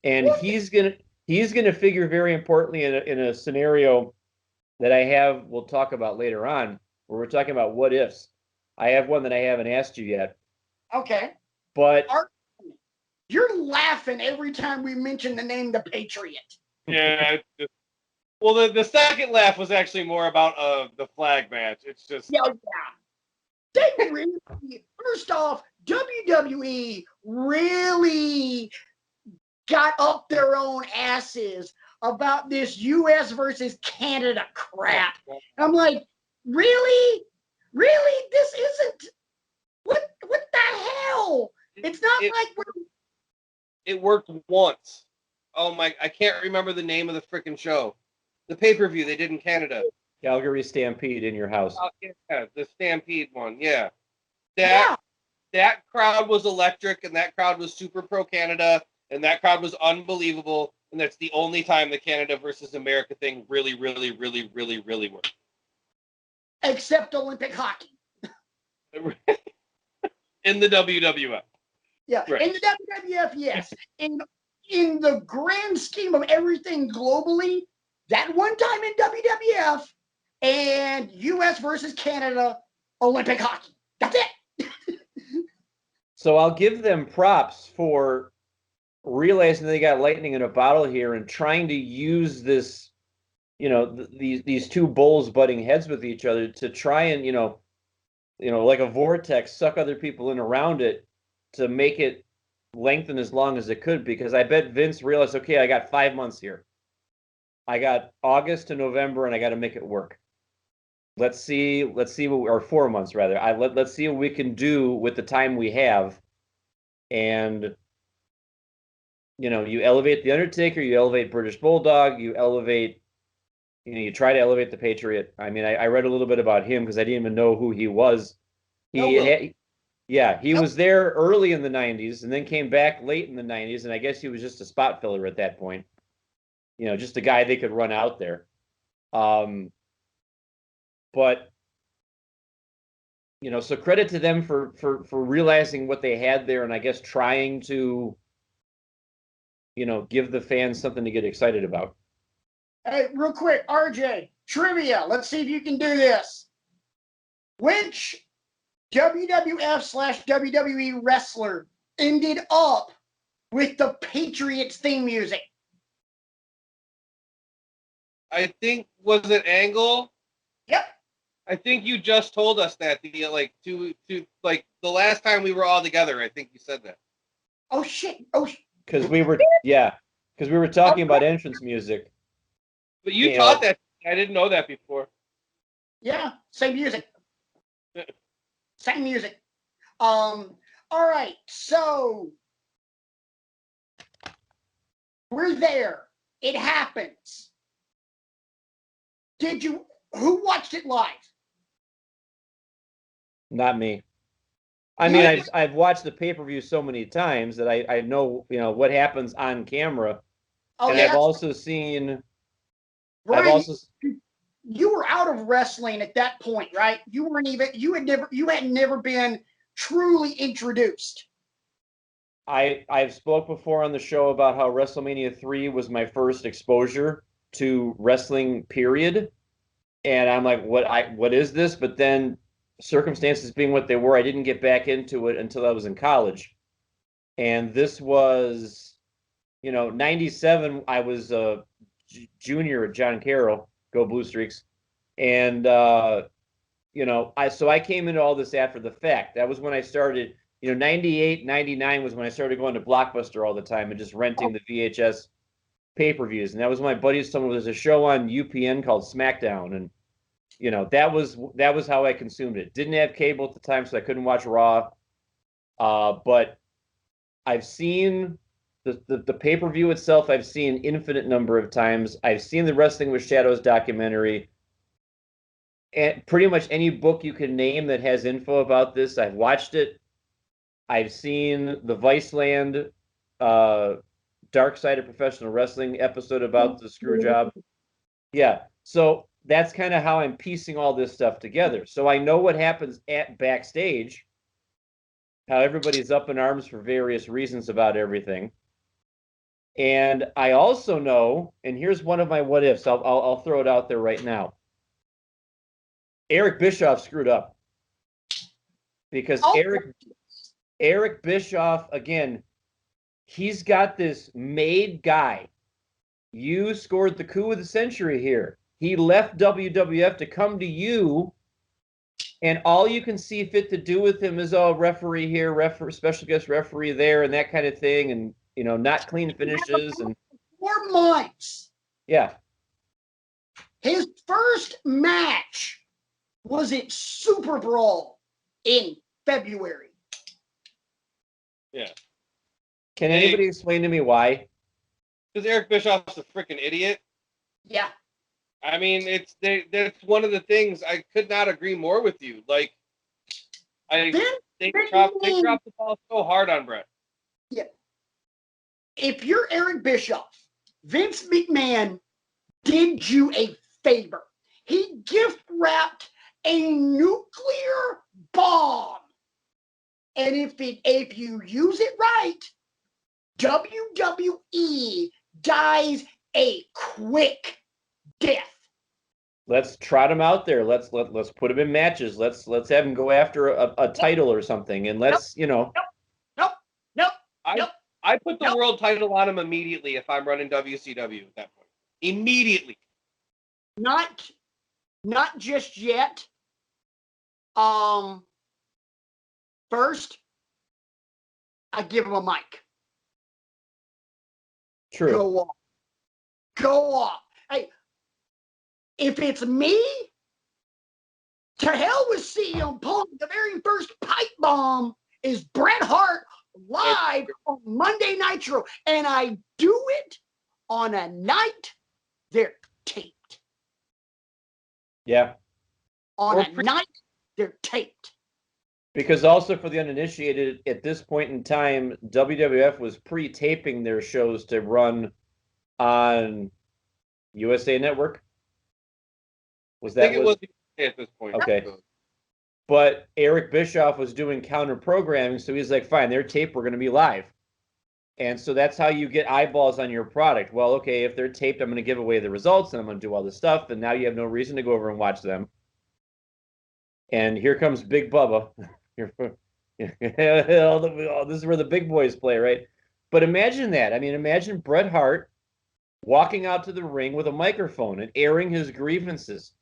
and he's gonna figure very importantly in a scenario that we'll talk about later on, where we're talking about what ifs. I have one that I haven't asked you yet. Okay. But you're laughing every time we mention the name the Patriot. Yeah. Well, the second laugh was actually more about the flag match. It's just yeah. They really, first off, WWE really got up their own asses about this U.S. versus Canada crap. I'm like, really? This isn't. What the hell? It's not like we're. It worked once. Oh my! I can't remember the name of the freaking show. The pay-per-view they did in Canada. Calgary Stampede in your house. Yeah, the Stampede one. Yeah. That crowd was electric, and that crowd was super pro Canada, and that crowd was unbelievable. And that's the only time the Canada versus America thing really, really, really, really, really worked. Except Olympic hockey. In the WWF. Yeah, right. In the WWF, yes. In in the grand scheme of everything globally, that one time in WWF and US versus Canada Olympic hockey. That's it. So I'll give them props for realizing they got lightning in a bottle here and trying to use this, these two bulls butting heads with each other to try and, like a vortex, suck other people in around it to make it lengthen as long as it could. Because I bet Vince realized, okay, I got 5 months here. I got August to November, and I got to make it work. Let's see or 4 months rather. Let's see what we can do with the time we have. And you elevate the Undertaker, you elevate British Bulldog, you try to elevate the Patriot. I mean, I read a little bit about him because I didn't even know who he was. He was there early in the 90s and then came back late in the 90s, and I guess he was just a spot filler at that point. Just a guy they could run out there. But so credit to them for realizing what they had there, and I guess trying to give the fans something to get excited about. Hey, real quick, RJ, trivia. Let's see if you can do this. Which WWF/WWE wrestler ended up with the Patriots theme music? I think, was it Angle? Yep. I think you just told us that the last time we were all together. I think you said that. Oh shit! Because we were talking about entrance music. But you taught that. I didn't know that before. Yeah, same music. Same music. All right, so we're there. It happens. Who watched it live? Not me. I mean, I've watched the pay-per-view so many times that I know, what happens on camera. Oh, and yeah. I've also seen. Brian, you were out of wrestling at that point, right? You had never been truly introduced. I've spoke before on the show about how WrestleMania 3 was my first exposure to wrestling, period. And I'm like, what is this? But then circumstances being what they were, I didn't get back into it until I was in college. And this was, 97. I was a junior at John Carroll, go Blue Streaks. And, I came into all this after the fact. That was when I started, 98, 99 was when I started going to Blockbuster all the time and just renting the VHS pay-per-views. And that was when my buddies told me there's a show on UPN called SmackDown. And, that was how I consumed it. Didn't have cable at the time, so I couldn't watch Raw. But I've seen the pay-per-view itself. I've seen infinite number of times. I've seen the Wrestling with Shadows documentary. And pretty much any book you can name that has info about this, I've watched it. I've seen the Viceland Dark Side of Professional Wrestling episode about the screw job. Yeah, so that's kind of how I'm piecing all this stuff together. So I know what happens at backstage, how everybody's up in arms for various reasons about everything. And I also know, and here's one of my what ifs. I'll throw it out there right now. Eric Bischoff screwed up because Eric Bischoff, again, he's got this made guy. You scored the coup of the century here. He left WWF to come to you, and all you can see fit to do with him is, referee here, special guest referee there, and that kind of thing, and not clean finishes and 4 months. Yeah. His first match was at Super Brawl in February. Yeah. Can anybody explain to me why? Because Eric Bischoff's a freaking idiot. Yeah. I mean, that's one of the things I could not agree more with you. Like, they dropped the ball so hard on Brett. Yeah. If you're Eric Bischoff, Vince McMahon did you a favor. He gift wrapped a nuclear bomb. And if you use it right, WWE dies a quick death. Let's trot him out there. Let's put him in matches. Let's have him go after a title or something, and let's Nope. I put the world title on him immediately if I'm running WCW at that point. Immediately. Not just yet. First, I give him a mic. True. Go off. Hey, if it's me, to hell with CM Punk. The very first pipe bomb is Bret Hart live on Monday Nitro, and I do it on a night they're taped. Yeah. On a night they're taped. Because also for the uninitiated, at this point in time, WWF was pre-taping their shows to run on USA Network. Was that? I think it was at this point. Okay. But Eric Bischoff was doing counter programming, so he's like, fine, they're taped, we're going to be live. And so that's how you get eyeballs on your product. Well, okay, if they're taped, I'm going to give away the results, and I'm going to do all this stuff, and now you have no reason to go over and watch them. And here comes Big Bubba. This is where the big boys play, right? But imagine that. I mean, imagine Bret Hart walking out to the ring with a microphone and airing his grievances.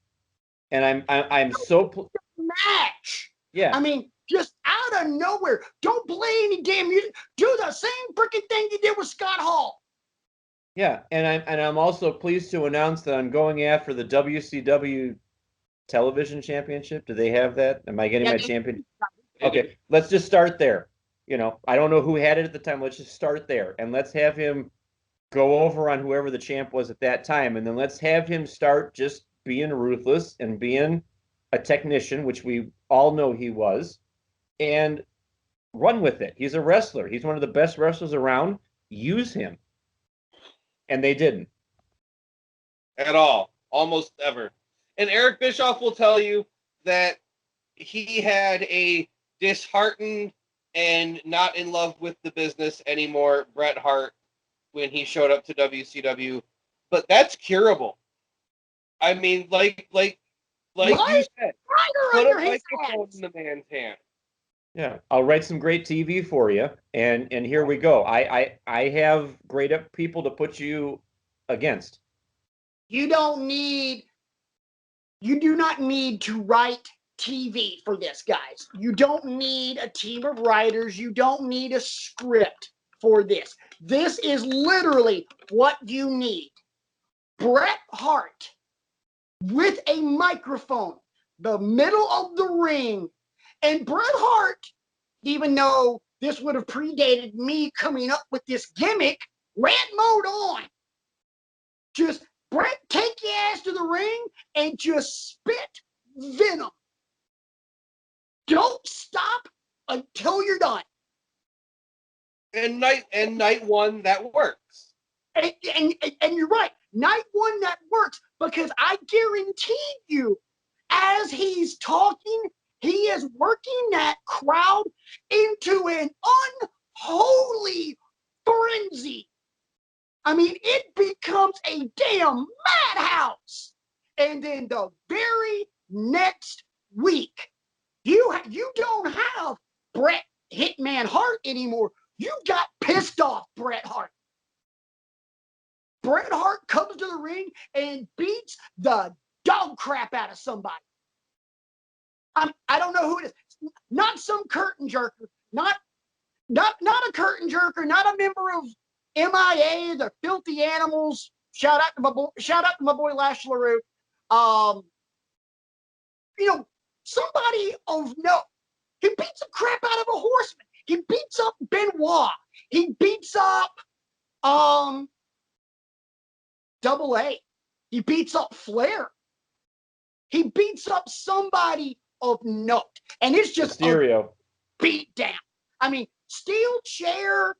And I'm so match. Yeah. I mean, just out of nowhere. Don't play any damn music. Do the same freaking thing you did with Scott Hall. Yeah, and I'm also pleased to announce that I'm going after the WCW Television Championship. Do they have that? Am I getting my champion? Okay, let's just start there. You know, I don't know who had it at the time. Let's just start there, and let's have him go over on whoever the champ was at that time, and then let's have him start just being ruthless and being a technician, which we all know he was, and run with it. He's a wrestler. He's one of the best wrestlers around. Use him. And they didn't. At all. Almost ever. And Eric Bischoff will tell you that he had a disheartened and not in love with the business anymore Bret Hart when he showed up to WCW. But that's curable. I mean, like you said, put a microphone in the man's hand. Yeah, I'll write some great TV for you, and here we go. I have great people to put you against. You do not need to write TV for this, guys. You don't need a team of writers. You don't need a script for this. This is literally what you need. Bret Hart with a microphone, the middle of the ring. And Bret Hart, even though this would have predated me coming up with this gimmick, rant mode on. Just, Bret, take your ass to the ring and just spit venom. Don't stop until you're done. And night one, that works. And you're right. Night one, that works, because I guarantee you, as he's talking, he is working that crowd into an unholy frenzy. I mean, it becomes a damn madhouse. And then the very next week, you don't have Bret Hitman Hart anymore. You got pissed off Bret Hart. Bret Hart comes to the ring and beats the dog crap out of somebody. I don't know who it is. Not some curtain jerker. Not a curtain jerker. Not a member of MIA, the Filthy Animals. Shout out to my boy Lash LaRue. Somebody of note. He beats the crap out of a Horseman. He beats up Benoit. He beats up Double A. He beats up Flair. He beats up somebody of note. And it's just Mysterio. A beat down. I mean, steel chair,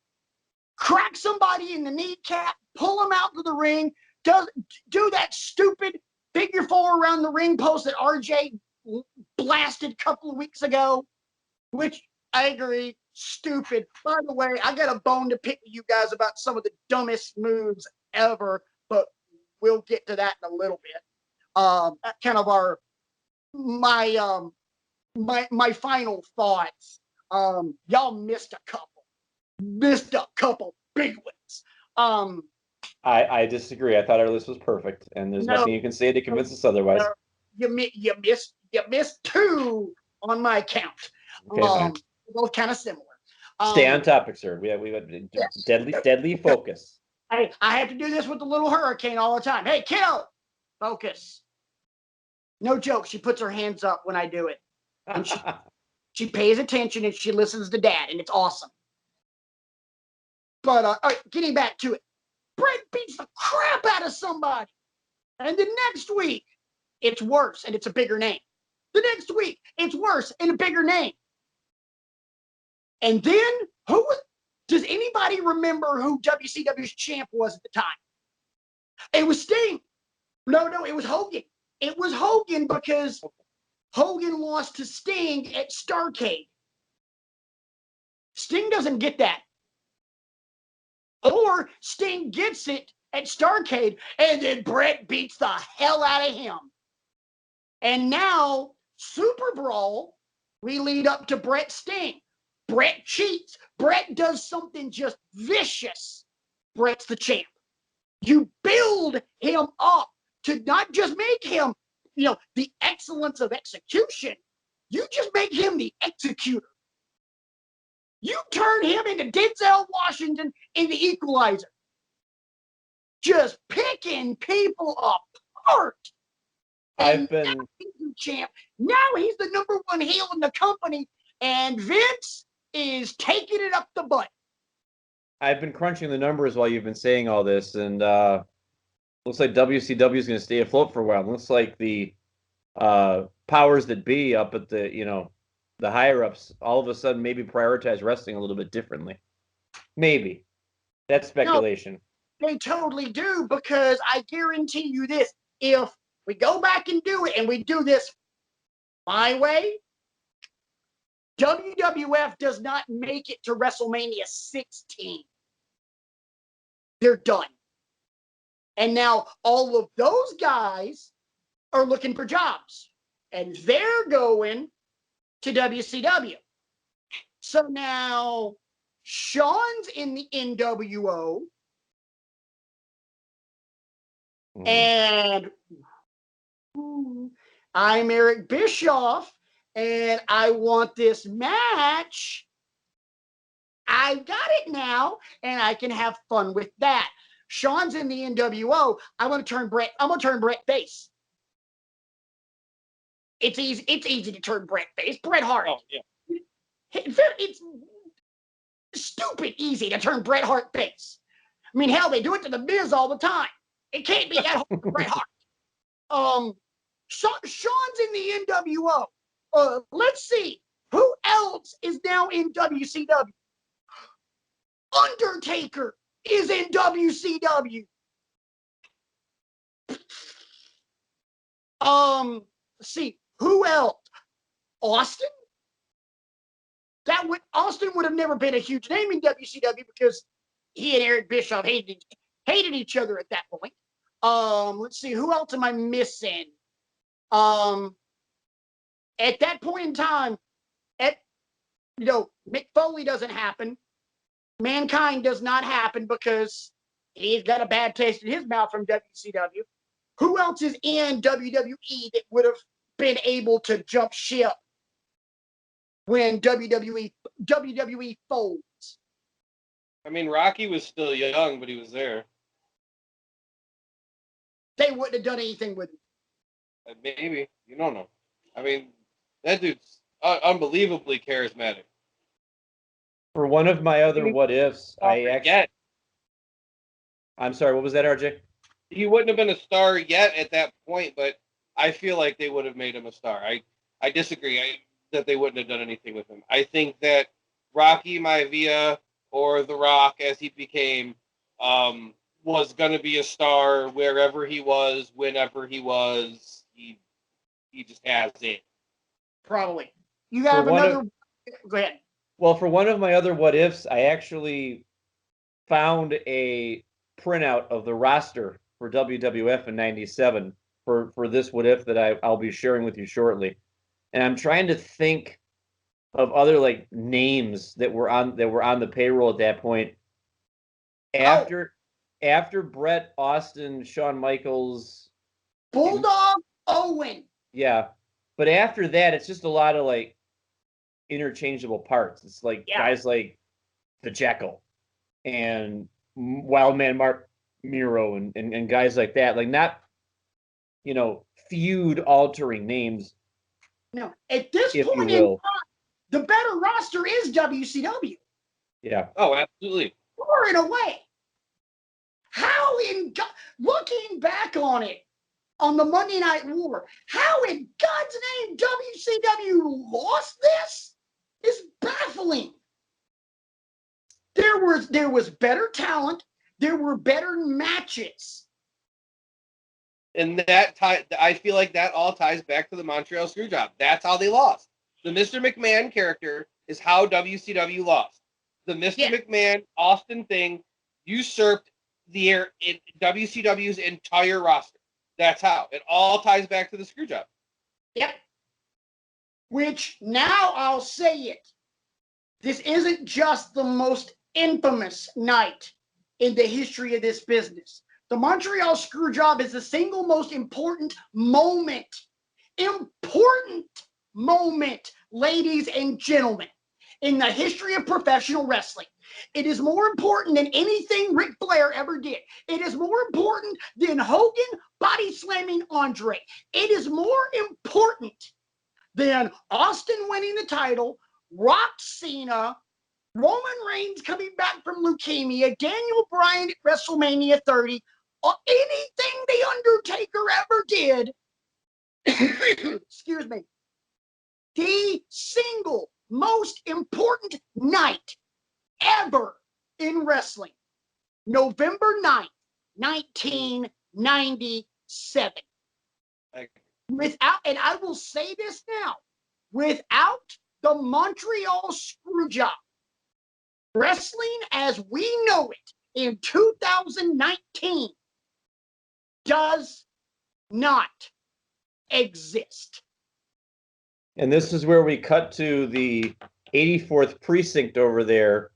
crack somebody in the kneecap, pull him out to the ring, do that stupid figure four around the ring post that RJ blasted a couple of weeks ago, which I agree, stupid. By the way, I got a bone to pick with you guys about some of the dumbest moves ever, but we'll get to that in a little bit. Kind of my final thoughts. Y'all missed a couple big ones. I disagree. I thought our list was perfect, and there's nothing you can say to convince us otherwise. You missed two on my count. Okay, both kind of similar. Stay on topic, sir. We have yes. deadly focus. I have to do this with the little hurricane all the time. Hey, kiddo, focus. No joke. She puts her hands up when I do it, and she pays attention and she listens to Dad, and it's awesome. But all right, getting back to it, Brett beats the crap out of somebody, and the next week it's worse and it's a bigger name. The next week it's worse and a bigger name. And then does anybody remember who WCW's champ was at the time? It was Sting. No, it was Hogan. It was Hogan because Hogan lost to Sting at Starrcade. Sting doesn't get that. Or Sting gets it at Starrcade, and then Brett beats the hell out of him. And now, Super Brawl, we lead up to Brett Sting. Brett cheats. Brett does something just vicious. Brett's the champ. You build him up to not just make him, the excellence of execution. You just make him the executor. You turn him into Denzel Washington in The Equalizer. Just picking people apart. I've been now he's the champ. Now he's the number one heel in the company, and Vince is taking it up the butt. I've been crunching the numbers while you've been saying all this, and looks like WCW is going to stay afloat for a while. Looks like the powers that be up at the the higher ups all of a sudden maybe prioritize wrestling a little bit differently. Maybe that's speculation. No, they totally do, because I guarantee you this: if we go back and do it, and we do this my way, WWF does not make it to WrestleMania 16. They're done. And now all of those guys are looking for jobs, and they're going to WCW. So now Sean's in the NWO, and I'm Eric Bischoff, and I want this match. I got it now, and I can have fun with that. Sean's in the NWO. I'm gonna turn Brett face. It's easy to turn Brett face. Bret Hart. Oh, yeah. It's stupid easy to turn Bret Hart face. I mean, hell, they do it to the Miz all the time. It can't be that hard for Bret Hart. Sean's in the NWO. Let's see who else is now in WCW. Undertaker is in WCW. Let's see who else. Austin. Austin would have never been a huge name in WCW because he and Eric Bischoff hated each other at that point. Let's see, who else am I missing? At that point in time, Mick Foley doesn't happen. Mankind does not happen because he's got a bad taste in his mouth from WCW. Who else is in WWE that would have been able to jump ship when WWE folds? I mean, Rocky was still young, but he was there. They wouldn't have done anything with him. Maybe. You don't know. I mean, that dude's unbelievably charismatic. For one of my other what ifs, I'm sorry, what was that, RJ? He wouldn't have been a star yet at that point, but I feel like they would have made him a star. I disagree that they wouldn't have done anything with him. I think that Rocky Maivia, or The Rock as he became, was going to be a star wherever he was, whenever he was. He just has it. Probably. You have another. Go ahead. Well, for one of my other what ifs, I actually found a printout of the roster for WWF in '97 for this what if that I'll be sharing with you shortly. And I'm trying to think of other like names that were on the payroll at that point. After Brett, Austin, Shawn Michaels, Bulldog Owen. yeah. But after that, it's just a lot of like interchangeable parts. It's like guys like the Jekyll and Wildman Mark Miro and guys like that. Like not, feud altering names. No, at this if point you in will. time, the better roster is WCW. Yeah. Oh, absolutely. Far and away. How looking back on it, on the Monday Night War, how in God's name WCW lost this is baffling. There was better talent. There were better matches. And I feel like that all ties back to the Montreal Screwjob. That's how they lost. The Mr. McMahon character is how WCW lost. The Mr. McMahon Austin thing usurped WCW's entire roster. That's how. It all ties back to the Screwjob. Yep. Which now I'll say it. This isn't just the most infamous night in the history of this business. The Montreal Screwjob is the single most important moment, ladies and gentlemen, in the history of professional wrestling. It is more important than anything Ric Flair ever did. It is more important than Hogan body slamming Andre. It is more important than Austin winning the title, Rock Cena, Roman Reigns coming back from leukemia, Daniel Bryan at WrestleMania 30, or anything The Undertaker ever did. Excuse me. The single most important night ever in wrestling. November 9th, 1997. And I will say this now, without the Montreal Screwjob, wrestling as we know it in 2019 does not exist. And this is where we cut to the 84th precinct over there,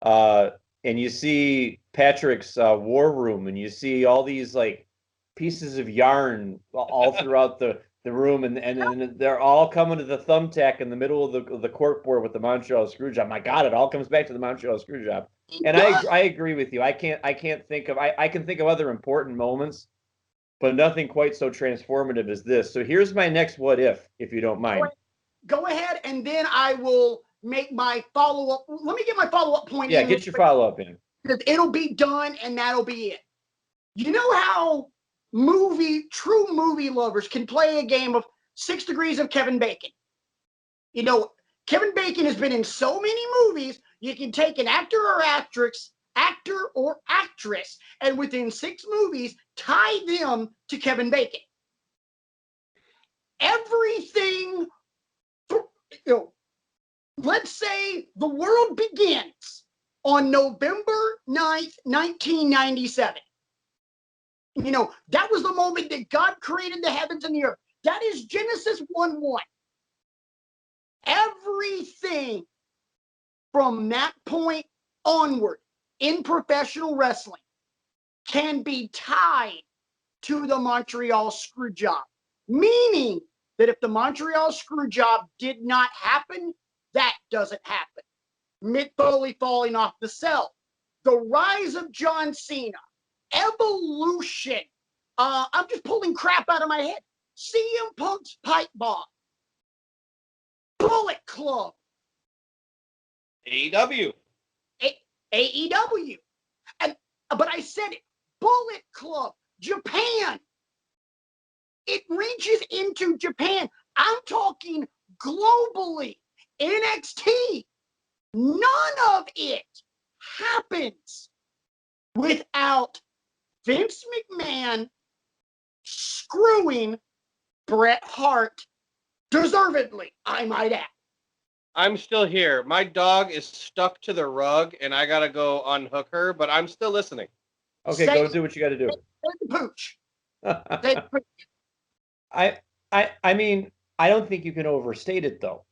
and you see Patrick's war room, and you see all these like pieces of yarn all throughout the room, and they're all coming to the thumbtack in the middle of the corkboard with the Montreal Screwjob. My God, it all comes back to the Montreal Screwjob. And I agree with you. I can think of other important moments, but nothing quite so transformative as this. So here's my next what if you don't mind. Go ahead, and then I will make my follow-up. Let me get my follow-up point. Yeah, get your follow-up in. Because it'll be done, and that'll be it. You know how true movie lovers can play a game of 6 Degrees of Kevin Bacon? You know, Kevin Bacon has been in so many movies, you can take an actor or actress, and within 6 movies, tie them to Kevin Bacon. Everything, let's say the world begins on November 9th, 1997. That was the moment that God created the heavens and the earth. That is Genesis 1:1. Everything from that point onward in professional wrestling can be tied to the Montreal Screwjob, meaning that if the Montreal Screwjob did not happen, that doesn't happen. Mick Foley falling off the cell, the rise of John Cena, evolution. I'm just pulling crap out of my head. CM Punk's pipe bomb, Bullet Club, AEW, but I said it. Bullet Club, Japan. It reaches into Japan. I'm talking globally. NXT. None of it happens without Vince McMahon screwing Bret Hart, deservedly, I might add. I'm still here. My dog is stuck to the rug, and I gotta go unhook her, but I'm still listening. Okay, go do what you got to do. Say the pooch. Say the pooch. I mean, I don't think you can overstate it though,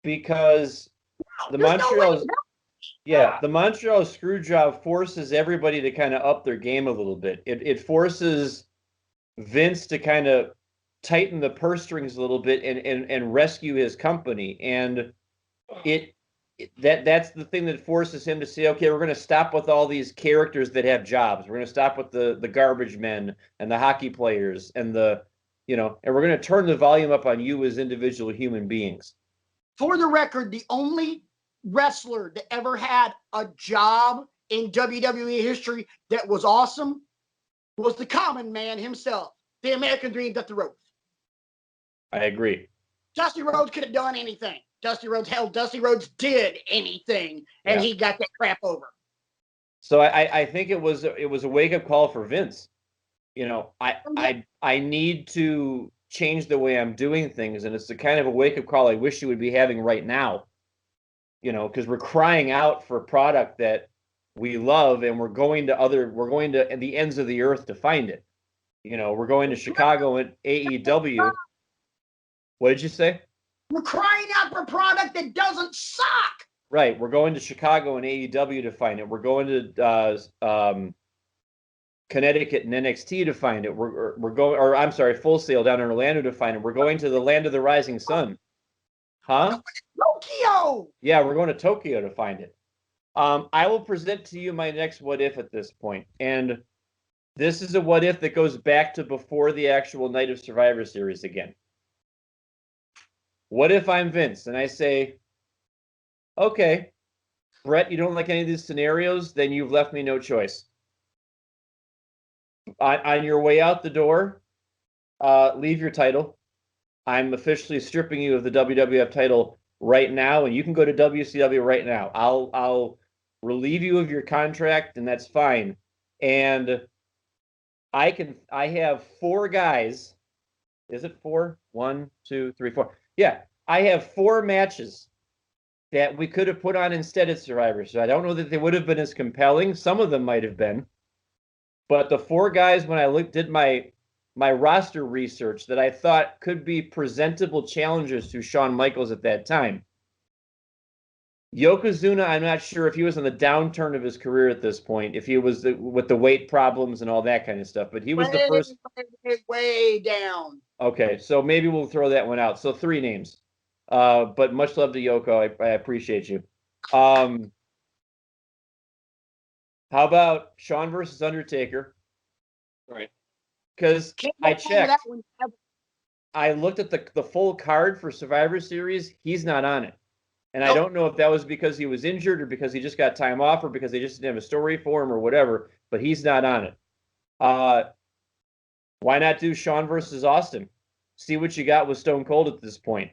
because the There's no way. Montreal, yeah, the Montreal Screwjob forces everybody to kind of up their game a little bit. It forces Vince to kind of tighten the purse strings a little bit and rescue his company. And that's the thing that forces him to say, okay, we're going to stop with all these characters that have jobs. We're going to stop with the garbage men and the hockey players and and we're going to turn the volume up on you as individual human beings. For the record, the only wrestler that ever had a job in WWE history that was awesome was the common man himself, the American Dream, Dusty Rhodes. I agree. Dusty Rhodes could have done anything. Dusty Rhodes did anything, and he got that crap over. So I think it was a wake-up call for Vince. I need to change the way I'm doing things, and it's the kind of a wake-up call I wish you would be having right now. Because we're crying out for a product that we love, and we're going to the ends of the earth to find it. We're going to Chicago and AEW. What did you say? We're crying out for a product that doesn't suck. Right. We're going to Chicago and AEW to find it. We're going to Connecticut and NXT to find it. We're going, or I'm sorry, Full Sail down in Orlando to find it. We're going to the land of the rising sun. Huh? Tokyo. Yeah, we're going to Tokyo to find it. I will present to you my next what if at this point. And this is a what if that goes back to before the actual Night of Survivor Series again. What if I'm Vince and I say, okay, Brett, you don't like any of these scenarios, then you've left me no choice. On your way out the door, leave your title. I'm officially stripping you of the WWF title right now, and you can go to WCW right now. I'll relieve you of your contract, and that's fine. And I have 4 guys. Is it 4? 1, 2, 3, 4. Yeah, I have 4 matches that we could have put on instead at Survivor. So I don't know that they would have been as compelling. Some of them might have been. But the 4 guys, when I did my roster research that I thought could be presentable challengers to Shawn Michaels at that time. Yokozuna, I'm not sure if he was on the downturn of his career at this point, if he was with the weight problems and all that kind of stuff, but he was the first. Way down. Okay, so maybe we'll throw that one out. So 3 names. But much love to Yoko. I appreciate you. How about Shawn versus Undertaker? Right. Because I checked. I looked at the full card for Survivor Series. He's not on it. And I don't know if that was because he was injured or because he just got time off or because they just didn't have a story for him or whatever, but he's not on it. Why not do Shawn versus Austin? See what you got with Stone Cold at this point,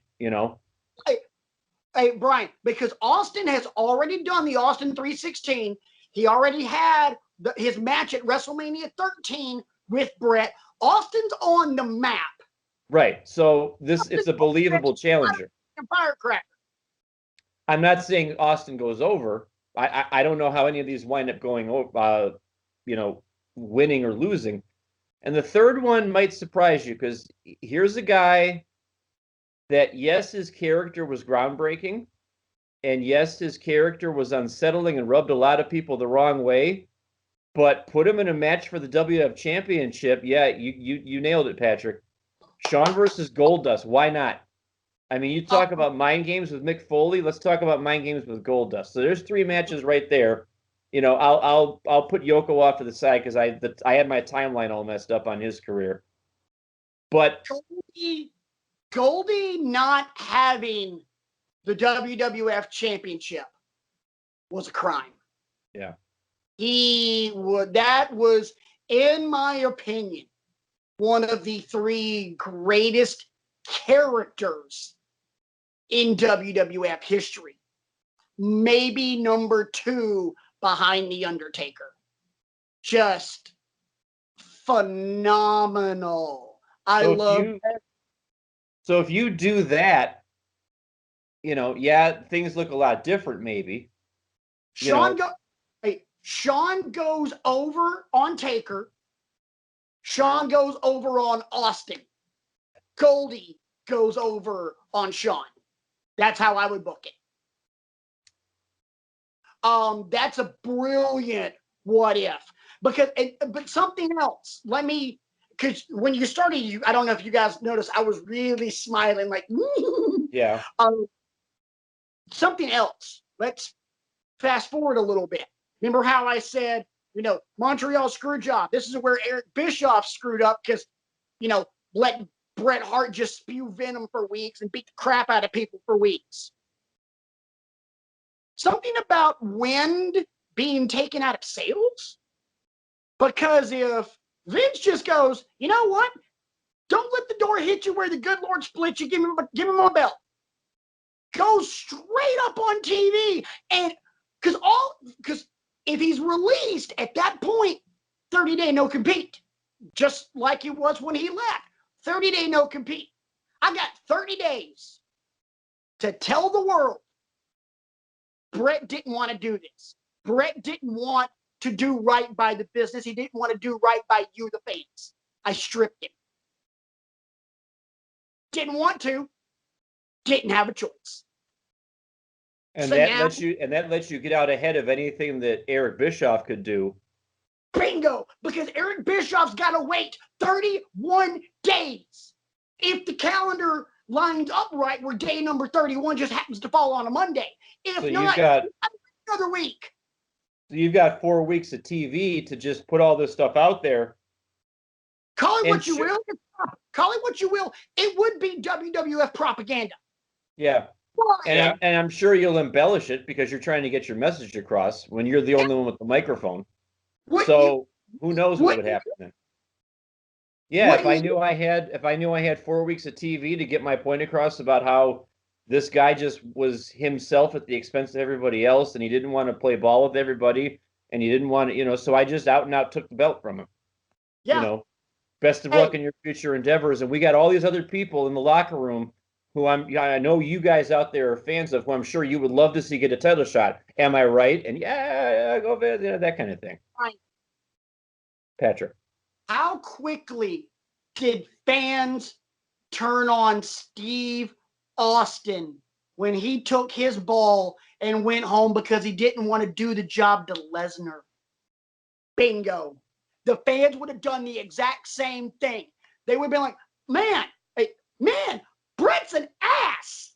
Hey, Brian, because Austin has already done the Austin 316. He already had his match at WrestleMania 13 with Brett. Austin's on the map. Right. So it's a believable challenger. Firecracker. I'm not saying Austin goes over. I don't know how any of these wind up going over, winning or losing. And the third one might surprise you because here's a guy that, yes, his character was groundbreaking. And yes, his character was unsettling and rubbed a lot of people the wrong way. But put him in a match for the WWF Championship. Yeah, you nailed it, Patrick. Shawn versus Goldust. Why not? I mean, you talk about mind games with Mick Foley. Let's talk about mind games with Goldust. So there's 3 matches right there. I'll put Yoko off to the side because I had my timeline all messed up on his career. But Goldie not having the WWF Championship was a crime. Yeah. That was, in my opinion, one of the 3 greatest characters in WWF history. Maybe number 2 behind The Undertaker. Just phenomenal. I love that. So if you do that, yeah, things look a lot different, maybe. Sean goes over on Taker. Sean goes over on Austin. Goldie goes over on Sean. That's how I would book it. That's a brilliant what if. But something else. Because when you started, I don't know if you guys noticed, I was really smiling like, Yeah. Something else. Let's fast forward a little bit. Remember how I said, Montreal Screwjob. This is where Eric Bischoff screwed up because, let Bret Hart just spew venom for weeks and beat the crap out of people for weeks. Something about wind being taken out of sails. Because if Vince just goes, you know what? Don't let the door hit you where the good Lord split you. Give him a belt. Goes straight up on TV. And because if he's released at that point, 30-day no compete. Just like it was when he left. 30-day no compete. I got 30 days to tell the world Bret didn't want to do this. Bret didn't want to do right by the business. He didn't want to do right by you, the fans. I stripped him. Didn't want to. Didn't have a choice. And So that now, lets you get out ahead of anything that Eric Bischoff could do. Bingo! Because Eric Bischoff's got to wait 31 days. If the calendar lines up right, where day number 31 just happens to fall on a Monday. If So not, another week. So you've got 4 weeks of TV to just put all this stuff out there. Call it what you will. Call it what you will. It would be WWF propaganda. Yeah. And I'm sure you'll embellish it because you're trying to get your message across when you're the only one with the microphone. Who knows what would happen then? Yeah, if I knew I had 4 weeks of TV to get my point across about how this guy just was himself at the expense of everybody else, and he didn't want to play ball with everybody, and he didn't want to, so I just out and out took the belt from him. Yeah. Best of luck in your future endeavors. And we got all these other people in the locker room who I know you guys out there are fans of, who I'm sure you would love to see get a title shot. Am I right? And go that kind of thing. Right. Patrick. How quickly did fans turn on Steve Austin when he took his ball and went home because he didn't want to do the job to Lesnar? Bingo. The fans would have done the exact same thing. They would have been like, man, Bret's an ass.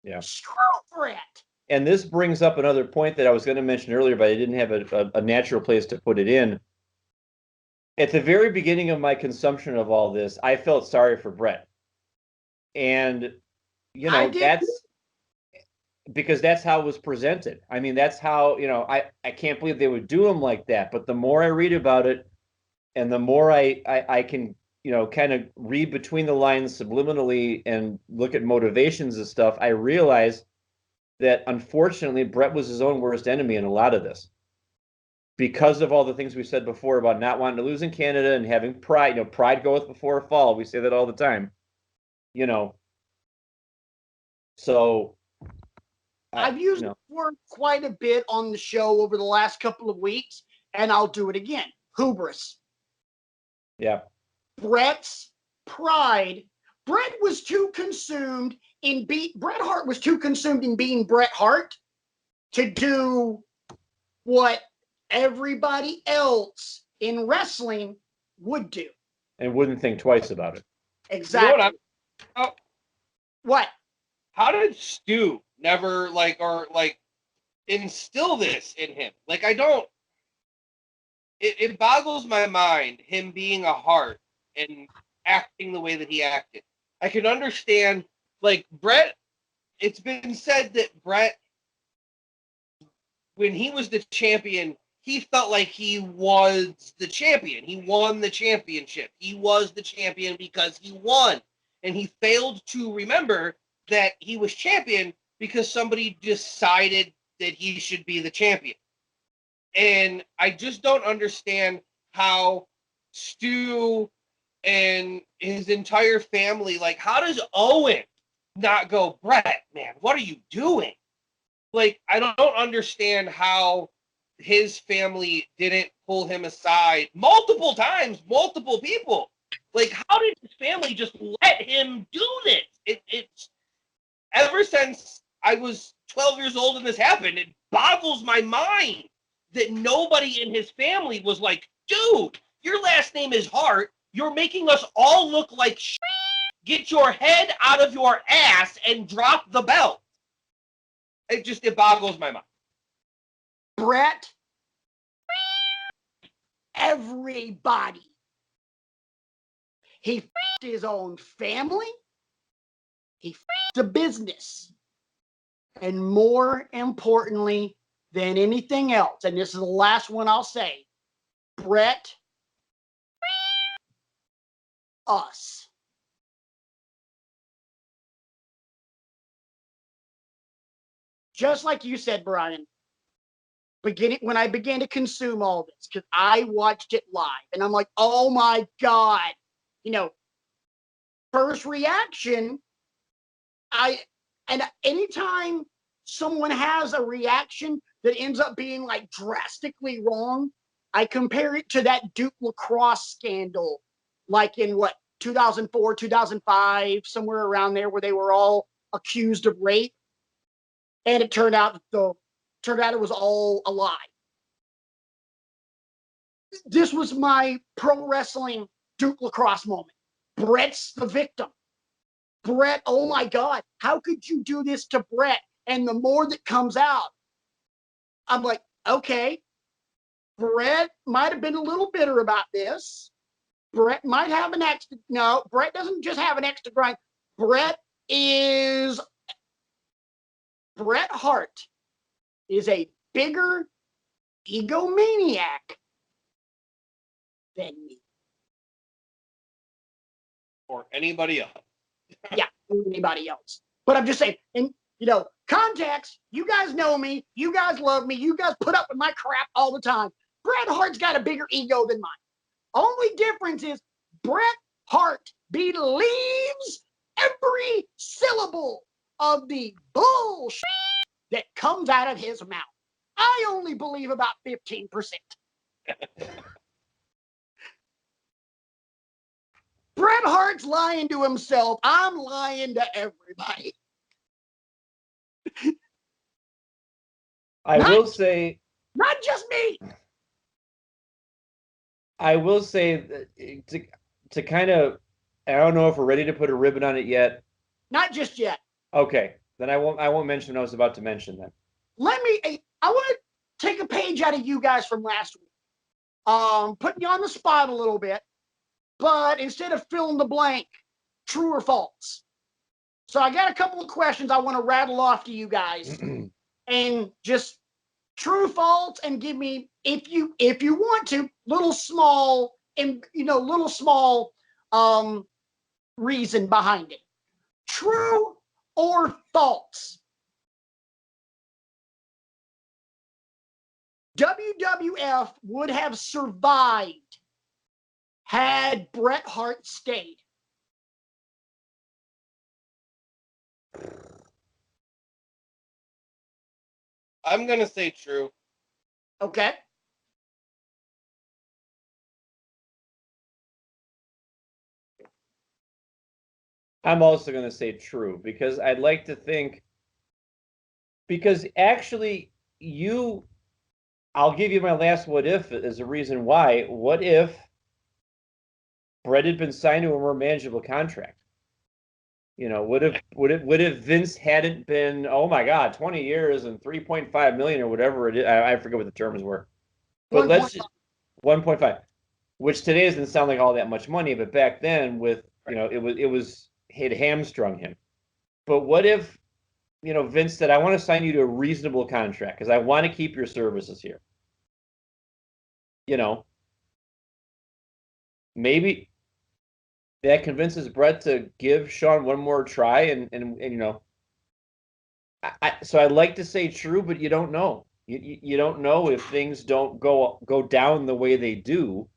Yeah. Screw Bret. And this brings up another point that I was going to mention earlier, but I didn't have a natural place to put it in. At the very beginning of my consumption of all this, I felt sorry for Bret. And, that's because that's how it was presented. I mean, that's how, I can't believe they would do him like that. But the more I read about it, and the more I can, kind of read between the lines subliminally and look at motivations and stuff, I realize that unfortunately Bret was his own worst enemy in a lot of this. Because of all the things we said before about not wanting to lose in Canada and having pride, pride goeth before a fall. We say that all the time, So I've used the word quite a bit on the show over the last couple of weeks, and I'll do it again. Hubris. Yeah. Bret's pride. Bret was too consumed in Bret Hart was too consumed in being Bret Hart to do what everybody else in wrestling would do. And wouldn't think twice about it. Exactly. What? How did Stu never instill this in him? I don't. It boggles my mind, him being a Hart and acting the way that he acted. I can understand, Bret, it's been said that Bret, when he was the champion, he felt like he was the champion. He won the championship. He was the champion because he won. And he failed to remember that he was champion because somebody decided that he should be the champion. And I just don't understand how Stu and his entire family, how does Owen not go, Brett, man, what are you doing? Like, I don't understand how his family didn't pull him aside multiple times, multiple people. Like, how did his family just let him do this? It's ever since I was 12 years old and this happened, it boggles my mind that nobody in his family was like, dude, your last name is Hart. You're making us all look like shit. Get your head out of your ass and drop the belt. It boggles my mind. Brett, everybody. He f***ed his own family. He f***ed the business. And more importantly than anything else, and this is the last one I'll say, Brett, us. Just like you said, Brian, when I began to consume all this, because I watched it live, and I'm like, oh my God. You know, first reaction, and anytime someone has a reaction that ends up being like drastically wrong, I compare it to that Duke lacrosse scandal, like in 2004, 2005, somewhere around there, where they were all accused of rape, and it turned out it was all a lie. This was my pro wrestling Duke lacrosse moment. Brett's the victim. Brett, oh my God, how could you do this to Brett? And the more that comes out, I'm like, okay, Brett might have been a little bitter about this. Brett might have an extra. No, Brett doesn't just have an extra grind. Bret Hart is a bigger egomaniac than me. Or anybody else. Yeah, anybody else. But I'm just saying, and context, you guys know me, you guys love me, you guys put up with my crap all the time. Bret Hart's got a bigger ego than mine. Only difference is Bret Hart believes every syllable of the bullshit that comes out of his mouth. I only believe about 15%. Bret Hart's lying to himself. I'm lying to everybody. will say, not just me. I will say that to kind of, I don't know if we're ready to put a ribbon on it yet. Not just yet. Okay, then I won't mention what I was about to mention then. I want to take a page out of you guys from last week. Putting you on the spot a little bit, but instead of fill in the blank, true or false. So I got a couple of questions I want to rattle off to you guys, and just true, false, and give me, if you want to, little small reason behind it. True or false? WWF would have survived had Bret Hart stayed. I'm going to say true. Okay. I'm also going to say true, because I'd like to think, because actually I'll give you my last what if as a reason why. What if Brett had been signed to a more manageable contract? Would have Vince hadn't been, oh my God, 20 years and 3.5 million or whatever it is. I forget what the terms were. But 1. let's just 1.5, which today doesn't sound like all that much money, but back then it hamstrung him. But what if, Vince said, I want to sign you to a reasonable contract because I want to keep your services here. Maybe that convinces Brett to give Shawn one more try, and so I'd like to say true, but you don't know. You don't know if things don't go down the way they do.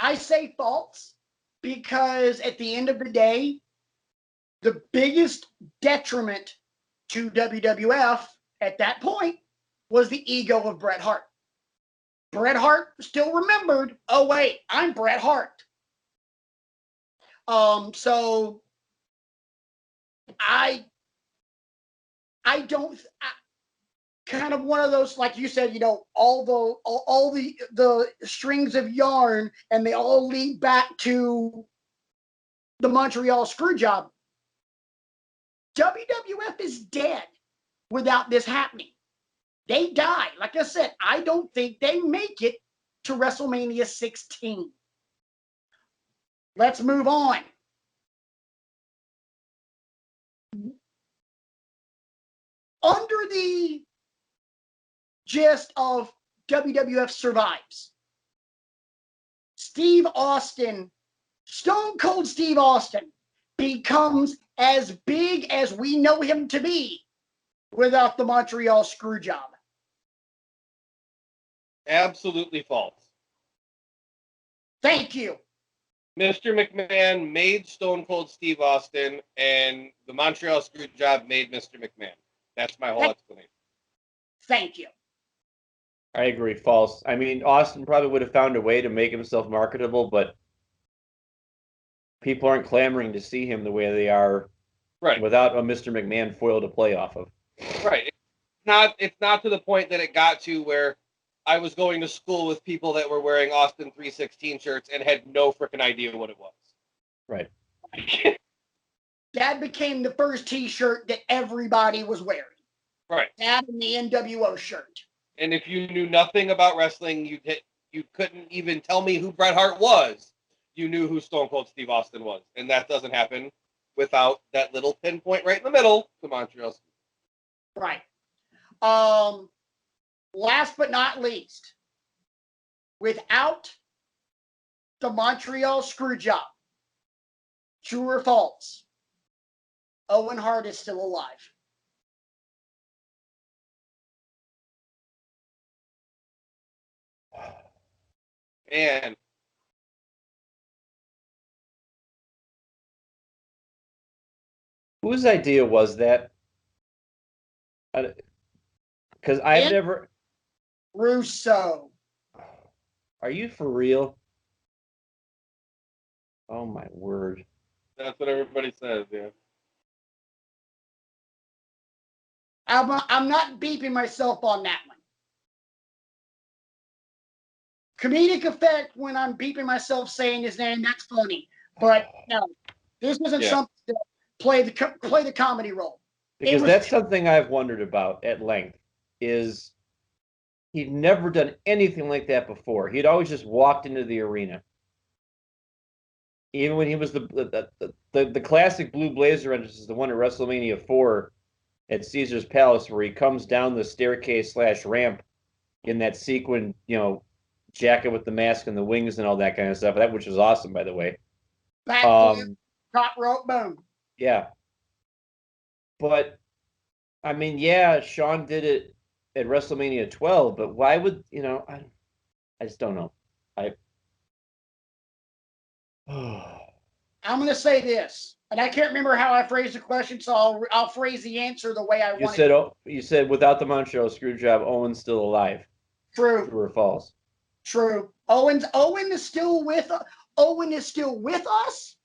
I say false, because at the end of the day, the biggest detriment to WWF at that point was the ego of Bret Hart. Bret Hart still remembered, oh wait, I'm Bret Hart. So I don't kind of one of those, like you said, all the strings of yarn, and they all lead back to the Montreal Screwjob. WWF is dead without this happening. They die. Like I said, I don't think they make it to WrestleMania 16. Let's move on. Under the gist of WWF survives, Steve Austin, Stone Cold Steve Austin, becomes as big as we know him to be without the Montreal Screwjob. Absolutely false. Thank you. Mr. McMahon made Stone Cold Steve Austin, and the Montreal Screwjob made Mr. McMahon. That's my whole explanation. Thank you. I agree. False. I mean, Austin probably would have found a way to make himself marketable, but people aren't clamoring to see him the way they are without a Mr. McMahon foil to play off of. Right. It's not to the point that it got to where I was going to school with people that were wearing Austin 316 shirts and had no freaking idea what it was. Right. That became the first T-shirt that everybody was wearing. Right. That and the NWO shirt. And if you knew nothing about wrestling, you couldn't even tell me who Bret Hart was. You knew who Stone Cold Steve Austin was. And that doesn't happen without that little pinpoint right in the middle, the Montreal. Right. Last but not least, without the Montreal Screwjob, true or false, Owen Hart is still alive. And whose idea was that? Because I've never. Russo. Are you for real? Oh my word. that's what everybody says, yeah. I'm not beeping myself on that one. Comedic effect when I'm beeping myself saying his name, that's funny. But no, this isn't something to play the comedy role. Because that's something I've wondered about at length, is he'd never done anything like that before. He'd always just walked into the arena. Even when he was the classic blue blazer entrance is the one at WrestleMania 4 at Caesar's Palace, where he comes down the staircase / ramp in that sequin, jacket with the mask and the wings and all that kind of stuff. That, which was awesome, by the way. Backflip, top rope, boom. Yeah. But, I mean, yeah, Shawn did it at WrestleMania 12, but why would, I just don't know. I'm going to say this, and I can't remember how I phrased the question, so I'll phrase the answer the way I want it. You said without the Montreal Screwjob, Owen's still alive. True. True or false? True. Owen is still with us.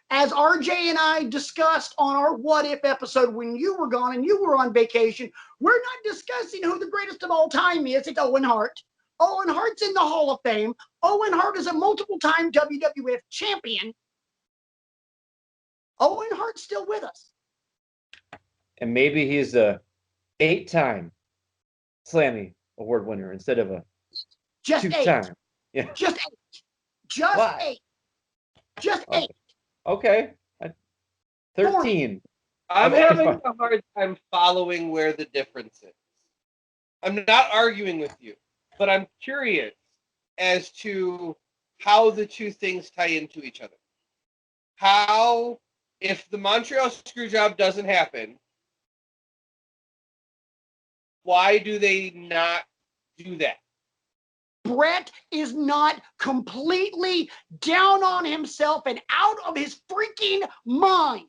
As RJ and I discussed on our What If episode when you were gone and you were on vacation, we're not discussing who the greatest of all time is. It's Owen Hart. Owen Hart's in the Hall of Fame. Owen Hart is a multiple-time WWF champion. Owen Hart's still with us. And maybe he's a 8-time Slammy Award winner instead of a just 2-time. Yeah. Just 8. Just Why? 8. Just 8. Okay. 13. I'm having a hard time following where the difference is. I'm not arguing with you, but I'm curious as to how the two things tie into each other. How, if the Montreal Screwjob doesn't happen, why do they not do that? Bret is not completely down on himself and out of his freaking mind.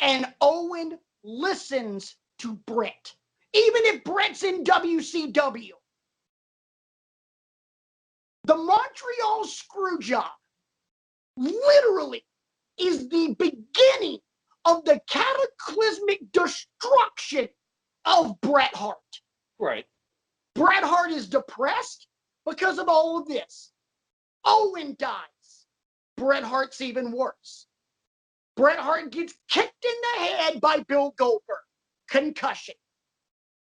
And Owen listens to Bret, even if Bret's in WCW. The Montreal Screwjob literally is the beginning of the cataclysmic destruction of Bret Hart. Right. Bret Hart is depressed because of all of this. Owen dies. Bret Hart's even worse. Bret Hart gets kicked in the head by Bill Goldberg. Concussion.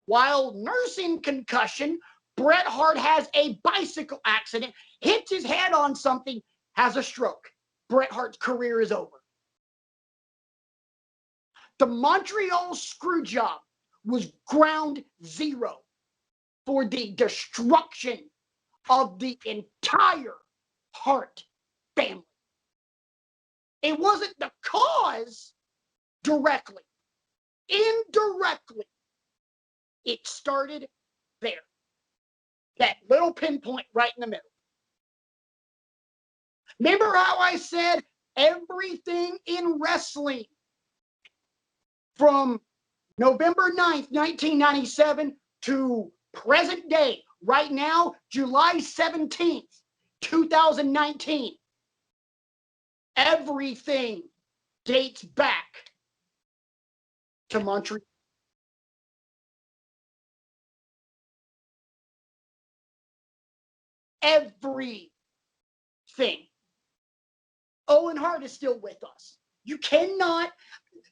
While nursing concussion, Bret Hart has a bicycle accident, hits his head on something, has a stroke. Bret Hart's career is over. The Montreal Screwjob was ground zero for the destruction of the entire Hart family. It wasn't the cause directly. Indirectly, it started there. That little pinpoint right in the middle. Remember how I said everything in wrestling from November 9th, 1997 to present day, right now, July 17th, 2019. Everything dates back to Montreal. Everything. Owen Hart is still with us. You cannot.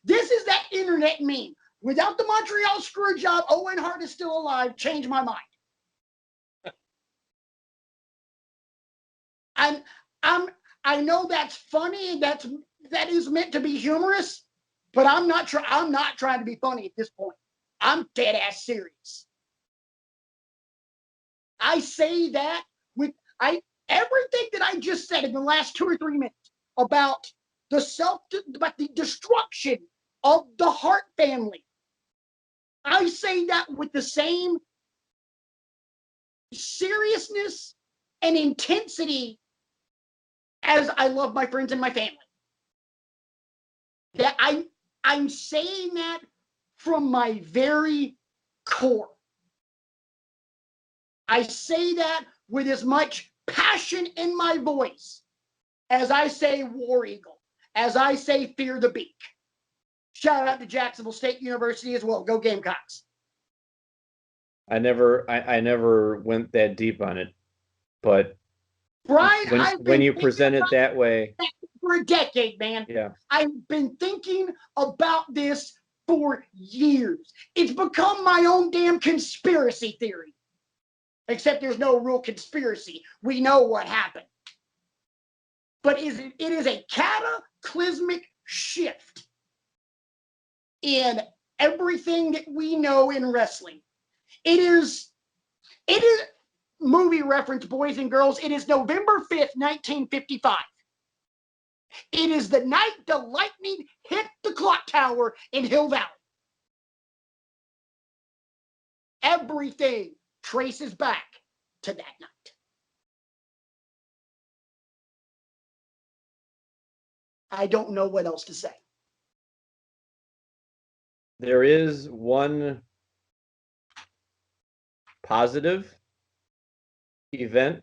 This is that internet meme. Without the Montreal Screwjob, Owen Hart is still alive. Change my mind. I know that's funny. That is meant to be humorous, but I'm not trying to be funny at this point. I'm dead ass serious. I say that with everything that I just said in the last 2 or 3 minutes about the destruction of the Hart family. I say that with the same seriousness and intensity as I love my friends and my family. That I'm saying that from my very core. I say that with as much passion in my voice as I say War Eagle, as I say Fear the Beak. Shout out to Jacksonville State University as well. Go Gamecocks. I never went that deep on it, but Brian, when you present it that way, for a decade, man. Yeah. I've been thinking about this for years. It's become my own damn conspiracy theory. Except there's no real conspiracy. We know what happened. But it is a cataclysmic shift in everything that we know in wrestling. It is movie reference, boys and girls. It is November 5th, 1955. It is the night the lightning hit the clock tower in Hill Valley. Everything traces back to that night. I don't know what else to say. There is one positive event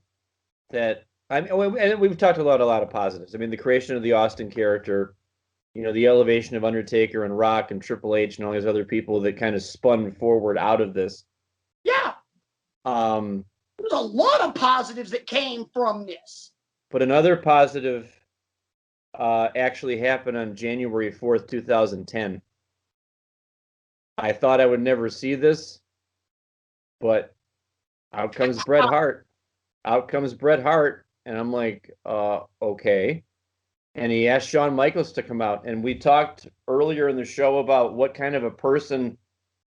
that and we've talked about a lot of positives. I mean, the creation of the Austin character, the elevation of Undertaker and Rock and Triple H and all these other people that kind of spun forward out of this. Yeah. There's a lot of positives that came from this. But another positive actually happened on January 4th, 2010. I thought I would never see this, but out comes Bret Hart. Out comes Bret Hart, and I'm like, okay. And he asked Shawn Michaels to come out, and we talked earlier in the show about what kind of a person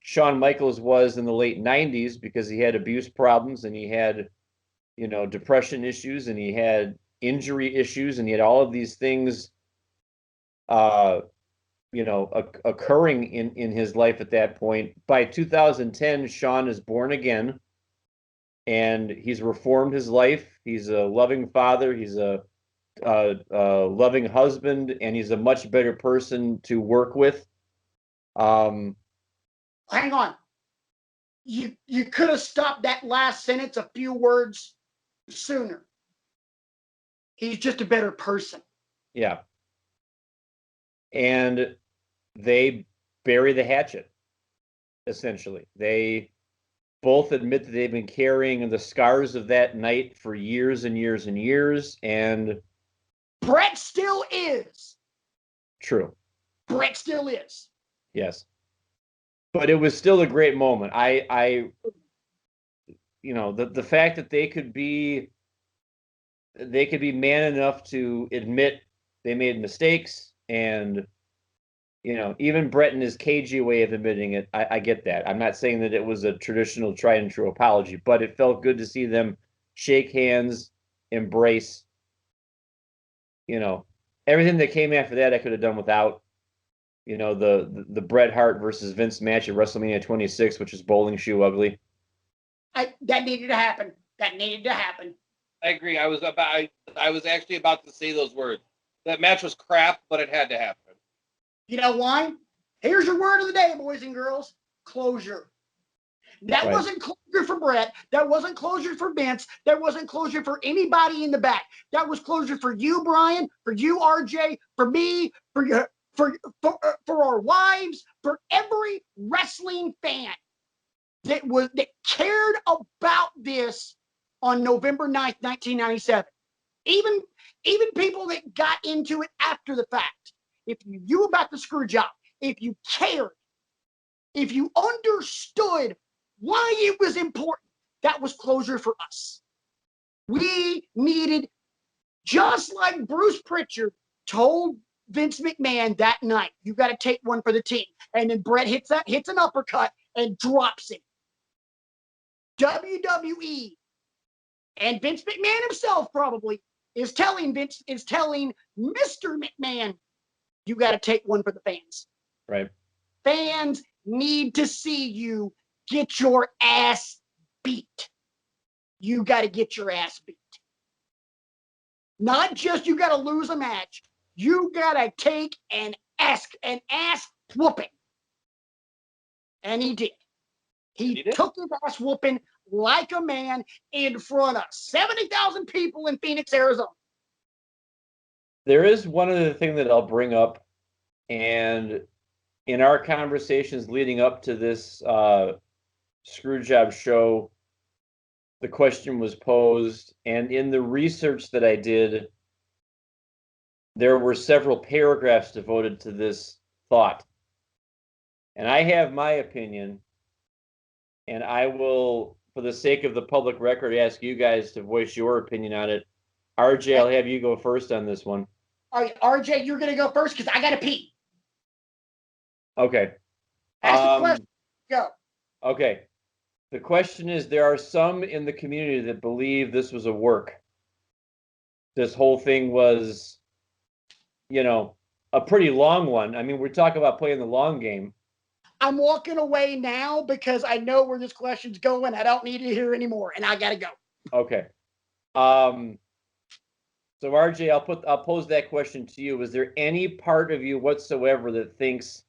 Shawn Michaels was in the late 90s because he had abuse problems and he had, depression issues and he had injury issues and he had all of these things, occurring in his life at that point. By 2010, Shawn is born again and he's reformed his life. He's a loving father. He's a loving husband, and he's a much better person to work with. Hang on. You could have stopped that last sentence a few words sooner. He's just a better person. Yeah. And they bury the hatchet, essentially. They both admit that they've been carrying the scars of that night for years and years and years. And Brett still is. true. Brett still is. Yes. But it was still a great moment. I you know, the fact that they could be man enough to admit they made mistakes, and you know, even Brett in his cagey way of admitting it, I get that. I'm not saying that it was a traditional tried and true apology, but it felt good to see them shake hands, embrace. You know, everything that came after that I could have done without. You know, the Bret Hart versus Vince match at WrestleMania 26, which is bowling shoe ugly. That needed to happen. That needed to happen. I agree. I was actually about to say those words. That match was crap, but it had to happen. You know why? Here's your word of the day, boys and girls. Closure. That wasn't closure for Brett. That wasn't closure for Vince. That wasn't closure for anybody in the back. That was closure for you, Brian, for you, RJ, for me, for our wives, for every wrestling fan that cared about this on November 9th, 1997. Even people that got into it after the fact. If you knew about the screw job, if you cared, if you understood why it was important, that was closure for us. We needed, just like Bruce Pritchard told Vince McMahon that night, you got to take one for the team. And then Brett hits an uppercut and drops it. WWE and Vince McMahon himself probably is telling Mr. McMahon, you got to take one for the fans. Right. Fans need to see you get your ass beat. You got to get your ass beat. Not just you got to lose a match. You got to take an ass whooping. And he did. He took his ass whooping like a man in front of 70,000 people in Phoenix, Arizona. There is one other thing that I'll bring up, and in our conversations leading up to this Screwjob show, the question was posed, and in the research that I did, there were several paragraphs devoted to this thought. And I have my opinion, and I will, for the sake of the public record, ask you guys to voice your opinion on it. RJ, I'll have you go first on this one. All right, RJ, you're going to go first because I got to pee. Okay. Ask the question. Go. Okay. The question is, there are some in the community that believe this was a work. This whole thing was, you know, a pretty long one. I mean, we're talking about playing the long game. I'm walking away now because I know where this question's going. I don't need to hear anymore, and I got to go. Okay. So RJ, I'll pose that question to you. Is there any part of you whatsoever that thinks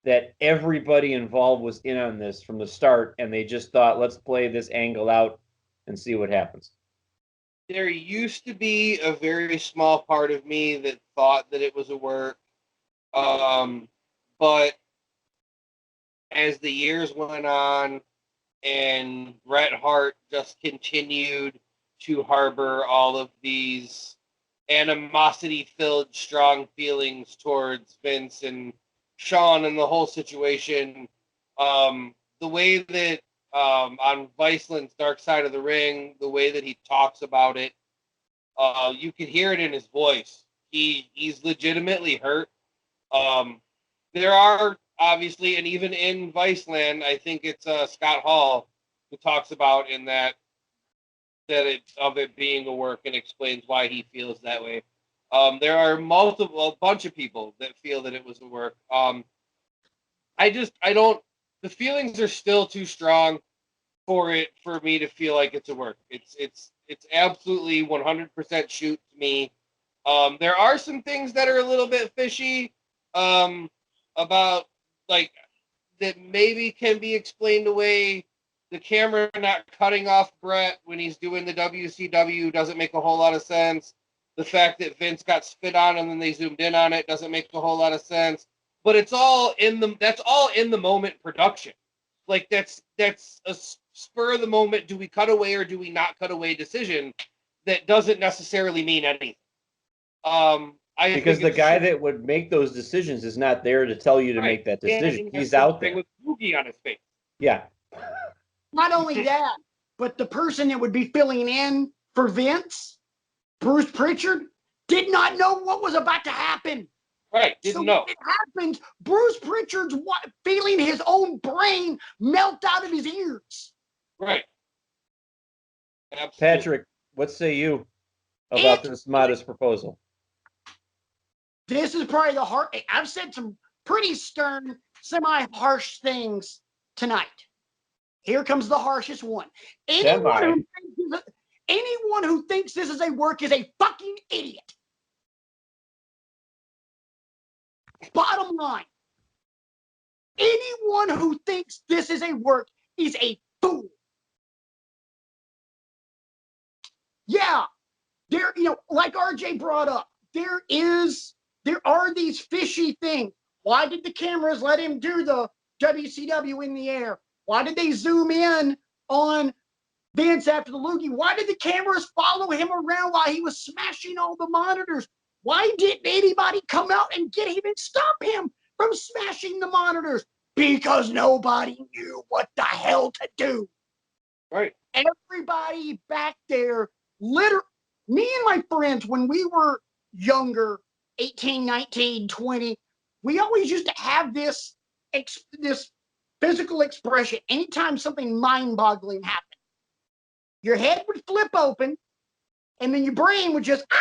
that everybody involved was in on this from the start, and they just thought, let's play this angle out and see what happens? There used to be a very small part of me that thought that it was a work. But as the years went on and Bret Hart just continued to harbor all of these animosity-filled, strong feelings towards Vince and Shawn and the whole situation, the way that on Viceland's Dark Side of the Ring, the way that he talks about it, you can hear it in his voice. He's legitimately hurt. There are obviously, and even in Viceland, I think it's Scott Hall who talks about in that it being a work and explains why he feels that way. There are a bunch of people that feel that it was a work. The feelings are still too strong for me to feel like it's a work. It's absolutely 100% shoot to me. There are some things that are a little bit fishy about like that maybe can be explained away. The camera not cutting off Brett when he's doing the WCW doesn't make a whole lot of sense. The fact that Vince got spit on and then they zoomed in on it doesn't make a whole lot of sense. But that's all in the moment production. Like that's a spur of the moment. Do we cut away or do we not cut away decision that doesn't necessarily mean anything. Because the guy that would make those decisions is not there to tell you to make that decision. He's out there with Boogie on his face. Yeah. Not only that, but the person that would be filling in for Vince, Bruce Pritchard, did not know what was about to happen. Right, didn't know. When it happens, Bruce Pritchard's feeling his own brain melt out of his ears. Right. Absolutely. Patrick, what say you about this modest proposal? This is probably the hard. I've said some pretty stern, semi-harsh things tonight. Here comes the harshest one. Anyone who thinks this is a work is a fucking idiot. Bottom line. Anyone who thinks this is a work is a fool. Yeah, there, like RJ brought up, there are these fishy things. Why did the cameras let him do the WCW in the air? Why did they zoom in on Vince after the loogie? Why did the cameras follow him around while he was smashing all the monitors? Why didn't anybody come out and get him and stop him from smashing the monitors? Because nobody knew what the hell to do. Right. Everybody back there, literally, me and my friends, when we were younger, 18, 19, 20, we always used to have this physical expression anytime something mind-boggling happened. Your head would flip open, and then your brain would just, ah!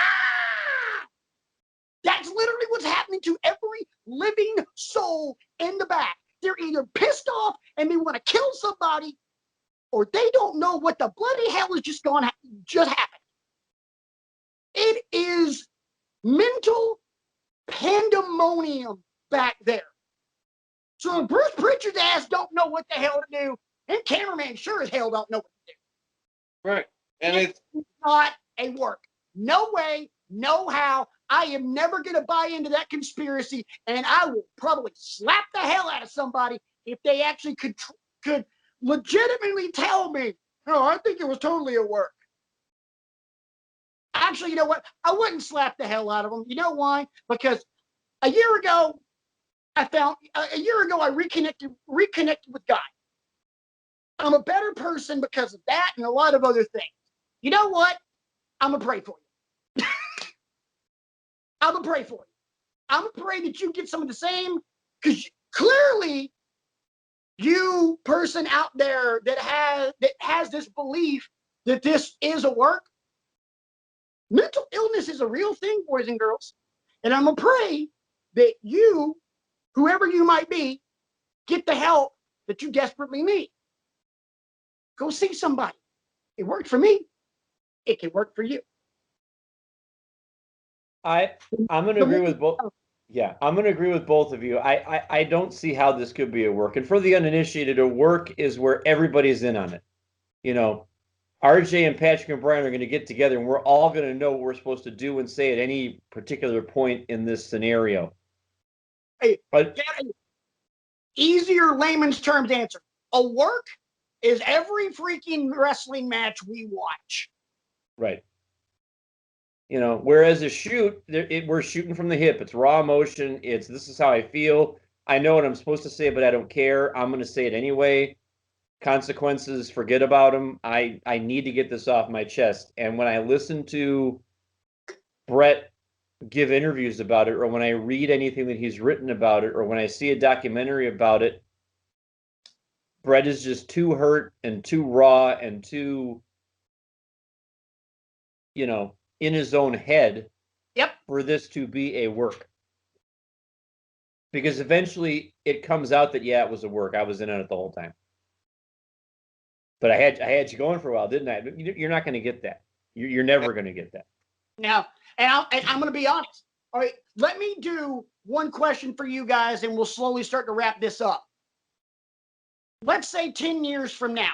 That's literally what's happening to every living soul in the back. They're either pissed off and they want to kill somebody, or they don't know what the bloody hell is just happened. It is mental pandemonium back there. So if Bruce Pritchard's ass don't know what the hell to do, and cameraman sure as hell don't know what to do. Right. And it's not a work. No way, no how. I am never going to buy into that conspiracy, and I will probably slap the hell out of somebody if they actually could legitimately tell me, no, I think it was totally a work. Actually, you know what? I wouldn't slap the hell out of them. You know why? Because a year ago, I reconnected with God. I'm a better person because of that and a lot of other things. You know what? I'm going to pray for you. I'm going to pray for you. I'm going to pray that you get some of the same, because clearly you person out there that has this belief that this is a work. Mental illness is a real thing, boys and girls. And I'm going to pray that you, whoever you might be, get the help that you desperately need. Go see somebody. It worked for me. It can work for you. I'm going to agree with both. Yeah, I'm going to agree with both of you. I don't see how this could be a work. And for the uninitiated, a work is where everybody's in on it. RJ and Patrick and Brian are going to get together, and we're all going to know what we're supposed to do and say at any particular point in this scenario. Hey, but easier layman's terms answer. A work is every freaking wrestling match we watch. Right. Whereas a shoot, we're shooting from the hip. It's raw emotion. This is how I feel. I know what I'm supposed to say, but I don't care. I'm going to say it anyway. Consequences, forget about them. I need to get this off my chest. And when I listen to Brett give interviews about it, or when I read anything that he's written about it, or when I see a documentary about it, Brett is just too hurt and too raw and too, in his own head. Yep. For this to be a work. Because eventually it comes out that, yeah, it was a work. I was in on it the whole time. But I had you going for a while, didn't I? You're not going to get that. You're never going to get that. Now, and I'm going to be honest. All right, let me do one question for you guys, and we'll slowly start to wrap this up. Let's say 10 years from now,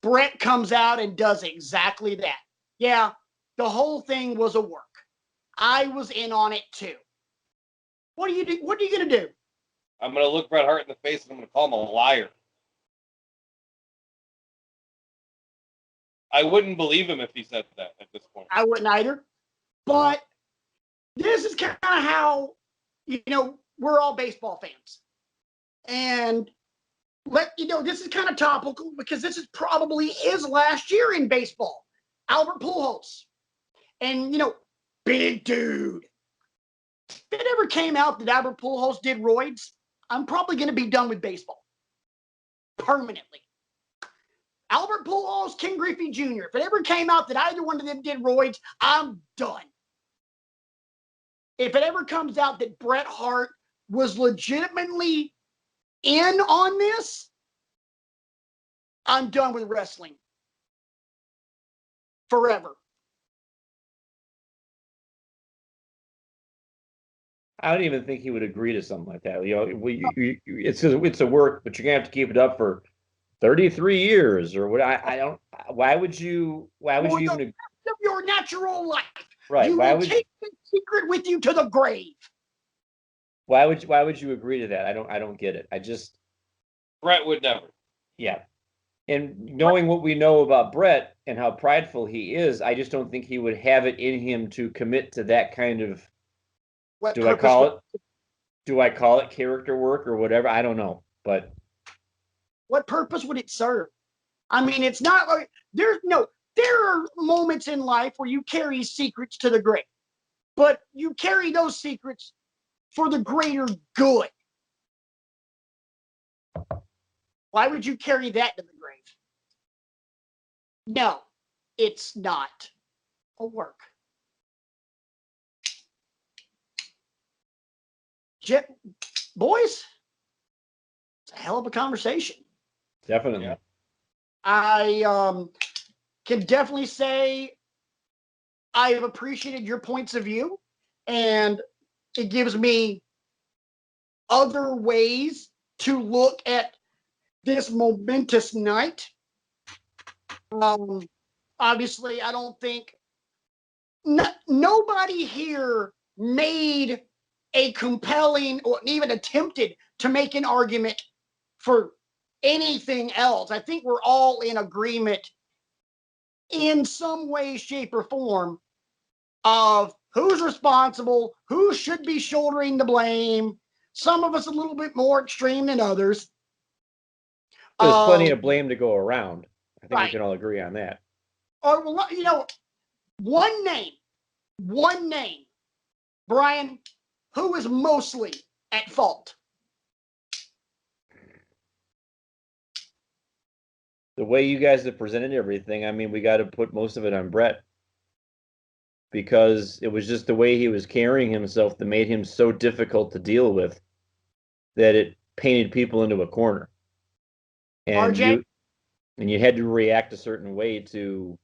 Brett comes out and does exactly that. Yeah, the whole thing was a work. I was in on it too. What do you do? What are you going to do? I'm going to look Bret Hart in the face and I'm going to call him a liar. I wouldn't believe him if he said that at this point. I wouldn't either. But this is kind of how, we're all baseball fans. And this is kind of topical because this is probably his last year in baseball. Albert Pujols. And, big dude. If it ever came out that Albert Pujols did roids, I'm probably going to be done with baseball. Permanently. Albert Pujols, Ken Griffey Jr. If it ever came out that either one of them did roids, I'm done. If it ever comes out that Bret Hart was legitimately in on this, I'm done with wrestling. Forever. I don't even think he would agree to something like that. It's a work, but you're gonna have to keep it up for 33 years or what. I don't. Why would you even? Of your natural life. Right. You will take the secret with you to the grave. Why would you agree to that? I don't get it. Bret would never. Yeah. And knowing what we know about Bret and how prideful he is, I just don't think he would have it in him to commit to that kind of. Do I call it character work or whatever? I don't know, but what purpose would it serve? I mean, it's not like there are moments in life where you carry secrets to the grave, but you carry those secrets for the greater good. Why would you carry that to the grave? No, it's not a work. Boys, it's a hell of a conversation. definitely. Yeah. I can definitely say I have appreciated your points of view, and it gives me other ways to look at this momentous night. Obviously, I don't think nobody here made a compelling or even attempted to make an argument for anything else. I think we're all in agreement in some way, shape, or form of who's responsible, who should be shouldering the blame. Some of us a little bit more extreme than others. There's plenty of blame to go around. I think we right. can all agree on that. Or, one name, Brian, who is mostly at fault? The way you guys have presented everything, I mean, we got to put most of it on Bret. Because it was just the way he was carrying himself that made him so difficult to deal with that it painted people into a corner. And RJ? you had to react a certain way to,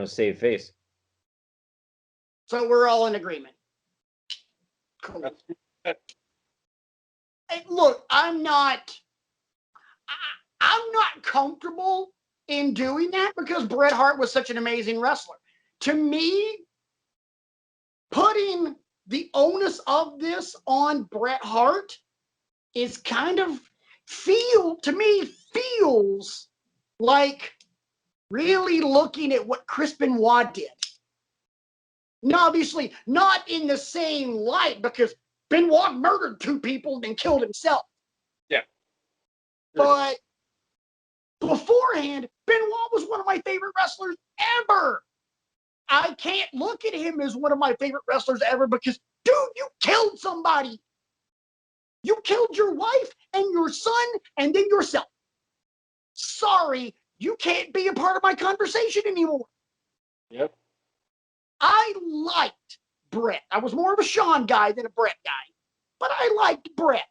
save face. So we're all in agreement. Cool. Hey, look, I'm not comfortable in doing that because Bret Hart was such an amazing wrestler. To me, putting the onus of this on Bret Hart is kind of feels like really looking at what Chris Benoit did. Now, obviously, not in the same light because Benoit murdered 2 people and killed himself. Yeah. But beforehand, Benoit was one of my favorite wrestlers ever. I can't look at him as one of my favorite wrestlers ever because, dude, you killed somebody. You killed your wife and your son and then yourself. Sorry, you can't be a part of my conversation anymore. Yep. I liked Bret. I was more of a Shawn guy than a Bret guy, but I liked Bret.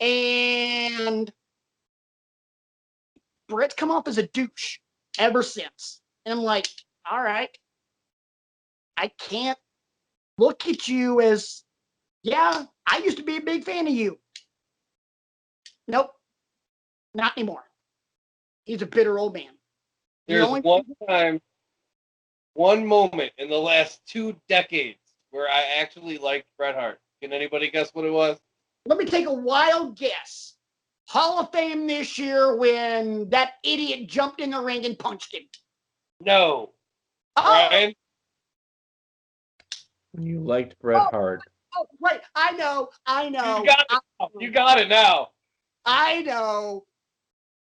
And Bret's come off as a douche ever since. And I'm like, all right. I can't look at you as, yeah, I used to be a big fan of you. Nope, not anymore. He's a bitter old man. There's one moment in the last 2 decades where I actually liked Bret Hart. Can anybody guess what it was? Let me take a wild guess. Hall of Fame this year when that idiot jumped in the ring and punched him. No. Oh, Brian? You liked Bret Hart. oh, right. I know. You got it now. I know.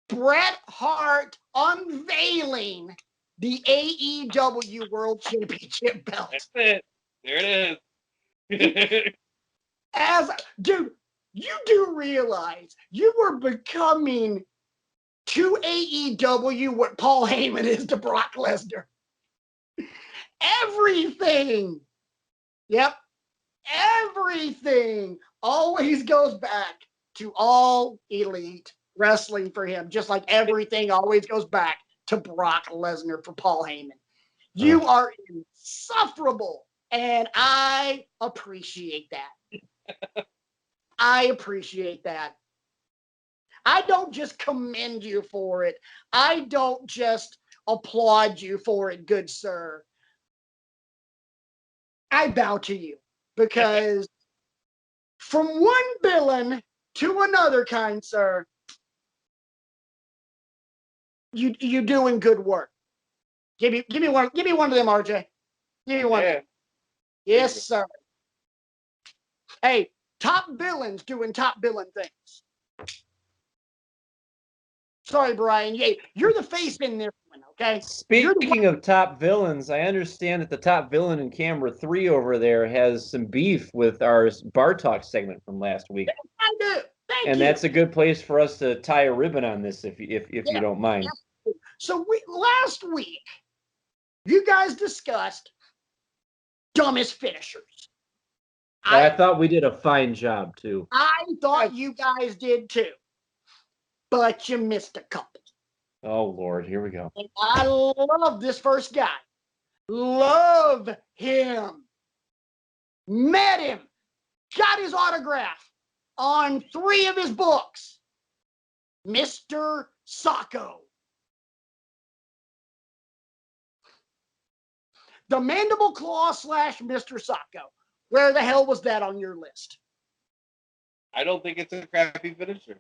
Bret Hart unveiling the AEW World Championship belt. That's it. There it is. Dude, you do realize you were becoming to AEW what Paul Heyman is to Brock Lesnar. Everything. Yep. Everything always goes back to All Elite Wrestling for him, just like everything always goes back to Brock Lesnar for Paul Heyman. You are insufferable, and I appreciate that. I appreciate that. I don't just commend you for it. I don't just applaud you for it, good sir. I bow to you because from one villain to another, kind sir, you doing good work. Give me one of them, RJ. Give me one. Yeah. Yes, sir. Hey, top villains doing top villain things. Sorry, Brian. Yeah, you're the face in this one, okay? Speaking of top villains, I understand that the top villain in camera 3 over there has some beef with our Bar Talk segment from last week. I do. Thank you. And that's a good place for us to tie a ribbon on this, if you don't mind. Yeah. So last week, you guys discussed dumbest finishers. I thought we did a fine job, too. I thought you guys did, too. But you missed a couple. Oh, Lord. Here we go. And I love this first guy. Love him. Met him. Got his autograph on 3 of his books. Mr. Sacco. The Mandible Claw / Mr. Sacco. Where the hell was that on your list? I don't think it's a crappy finisher.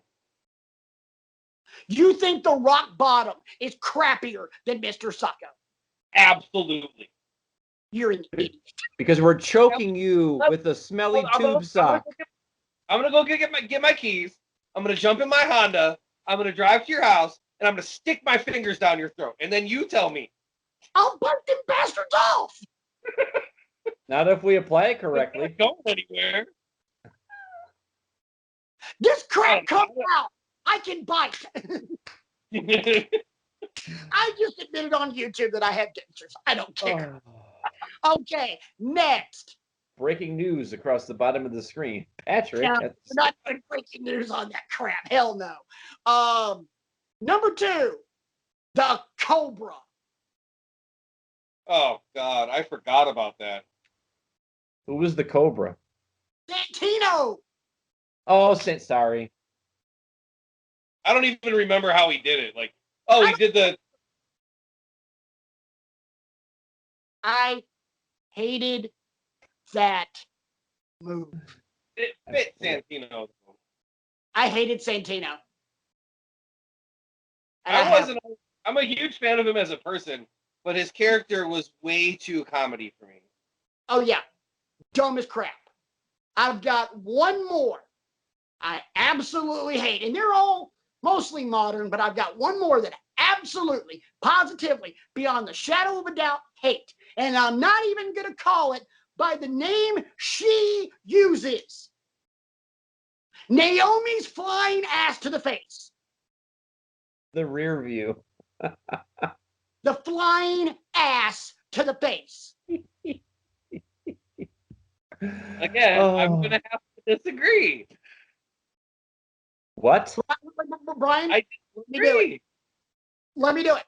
You think the Rock Bottom is crappier than Mr. Sacco? Absolutely. You're an idiot. Because we're choking you with a smelly tube sock. I'm gonna go get my keys. I'm gonna jump in my Honda. I'm gonna drive to your house, and I'm gonna stick my fingers down your throat, and then you tell me. I'll bite them bastards off. Not if we apply it correctly. It's not going anywhere. This crap comes out. I can bite. I just admitted on YouTube that I had dentures. I don't care. Okay, next. Breaking news across the bottom of the screen. Patrick. Yeah, we're not doing breaking news on that crap. Hell no. Number 2, the Cobra. Oh, God. I forgot about that. Who was the Cobra? Santino. Oh, sorry. I don't even remember how he did it. Like, oh, he did the... I hated that move. It fit Santino. I hated Santino. I'm a huge fan of him as a person, but his character was way too comedy for me. Oh, yeah. Dumb as crap. I've got one more I absolutely hate. And they're all mostly modern, but I've got one more that absolutely, positively, beyond the shadow of a doubt, hate. And I'm not even going to call it by the name she uses. Naomi's flying ass to the face. The rear view. The flying ass to the face. Again, I'm going to have to disagree. What? Brian, I disagree. Let me do it.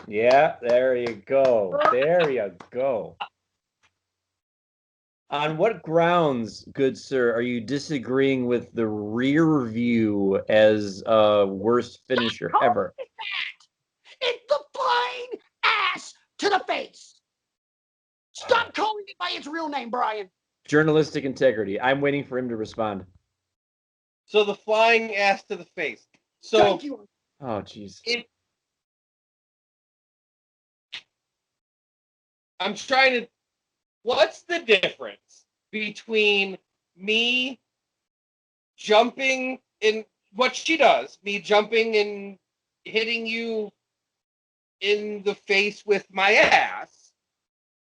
Yeah, there you go. There you go. On what grounds, good sir, are you disagreeing with the rear view as a worst finisher ever? It's the flying ass to the face. Stop calling it by its real name, Brian. Journalistic integrity. I'm waiting for him to respond. So the flying ass to the face. So Thank you. Oh, jeez. I'm trying to. What's the difference between me jumping in what she does, me jumping and hitting you in the face with my ass,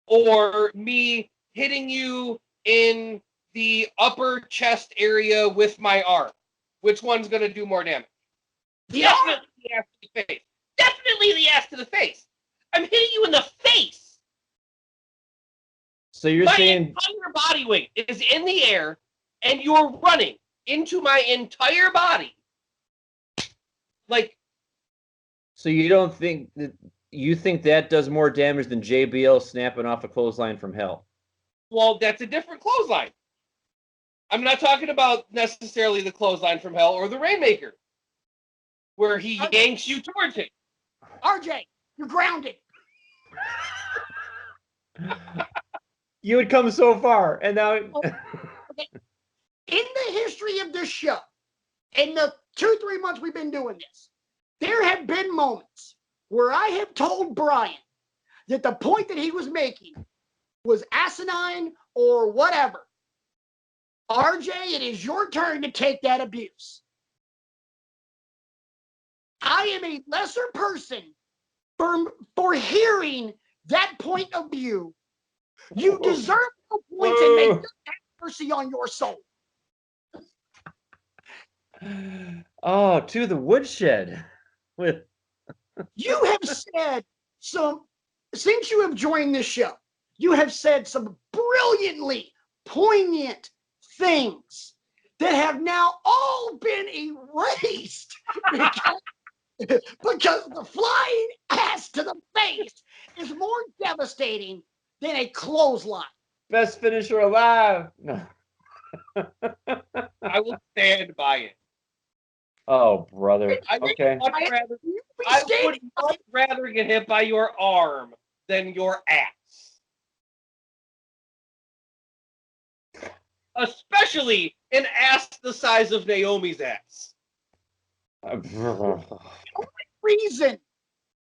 or me hitting you in the upper chest area with my arm? Which one's going to do more damage? Definitely the ass to the face. Definitely the ass to the face. I'm hitting you in the face. So you're My saying entire body weight is in the air, and you're running into my entire body. Like, so you don't think that you think that does more damage than JBL snapping off a clothesline from hell? well, that's a different clothesline. I'm not talking about necessarily the clothesline from hell or the Rainmaker, where he yanks you towards it. RJ, you're grounded. You had come so far, and now Okay. In the history of this show, in the 2-3 months we've been doing this, there have been moments where I have told Brian that the point that he was making was asinine or whatever. RJ, it is your turn to take that abuse. I am a lesser person for hearing that point of view. You deserve no points and may God have mercy on your soul. oh, to the woodshed. With You have said since you have joined this show, you have said some brilliantly poignant things that have now all been erased because the flying ass to the face is more devastating than a clothesline. best finisher alive. No. I will stand by it. Oh, brother. I would Okay. much rather, I would much rather get hit by your arm than your ass. Especially an ass the size of Naomi's ass. Reason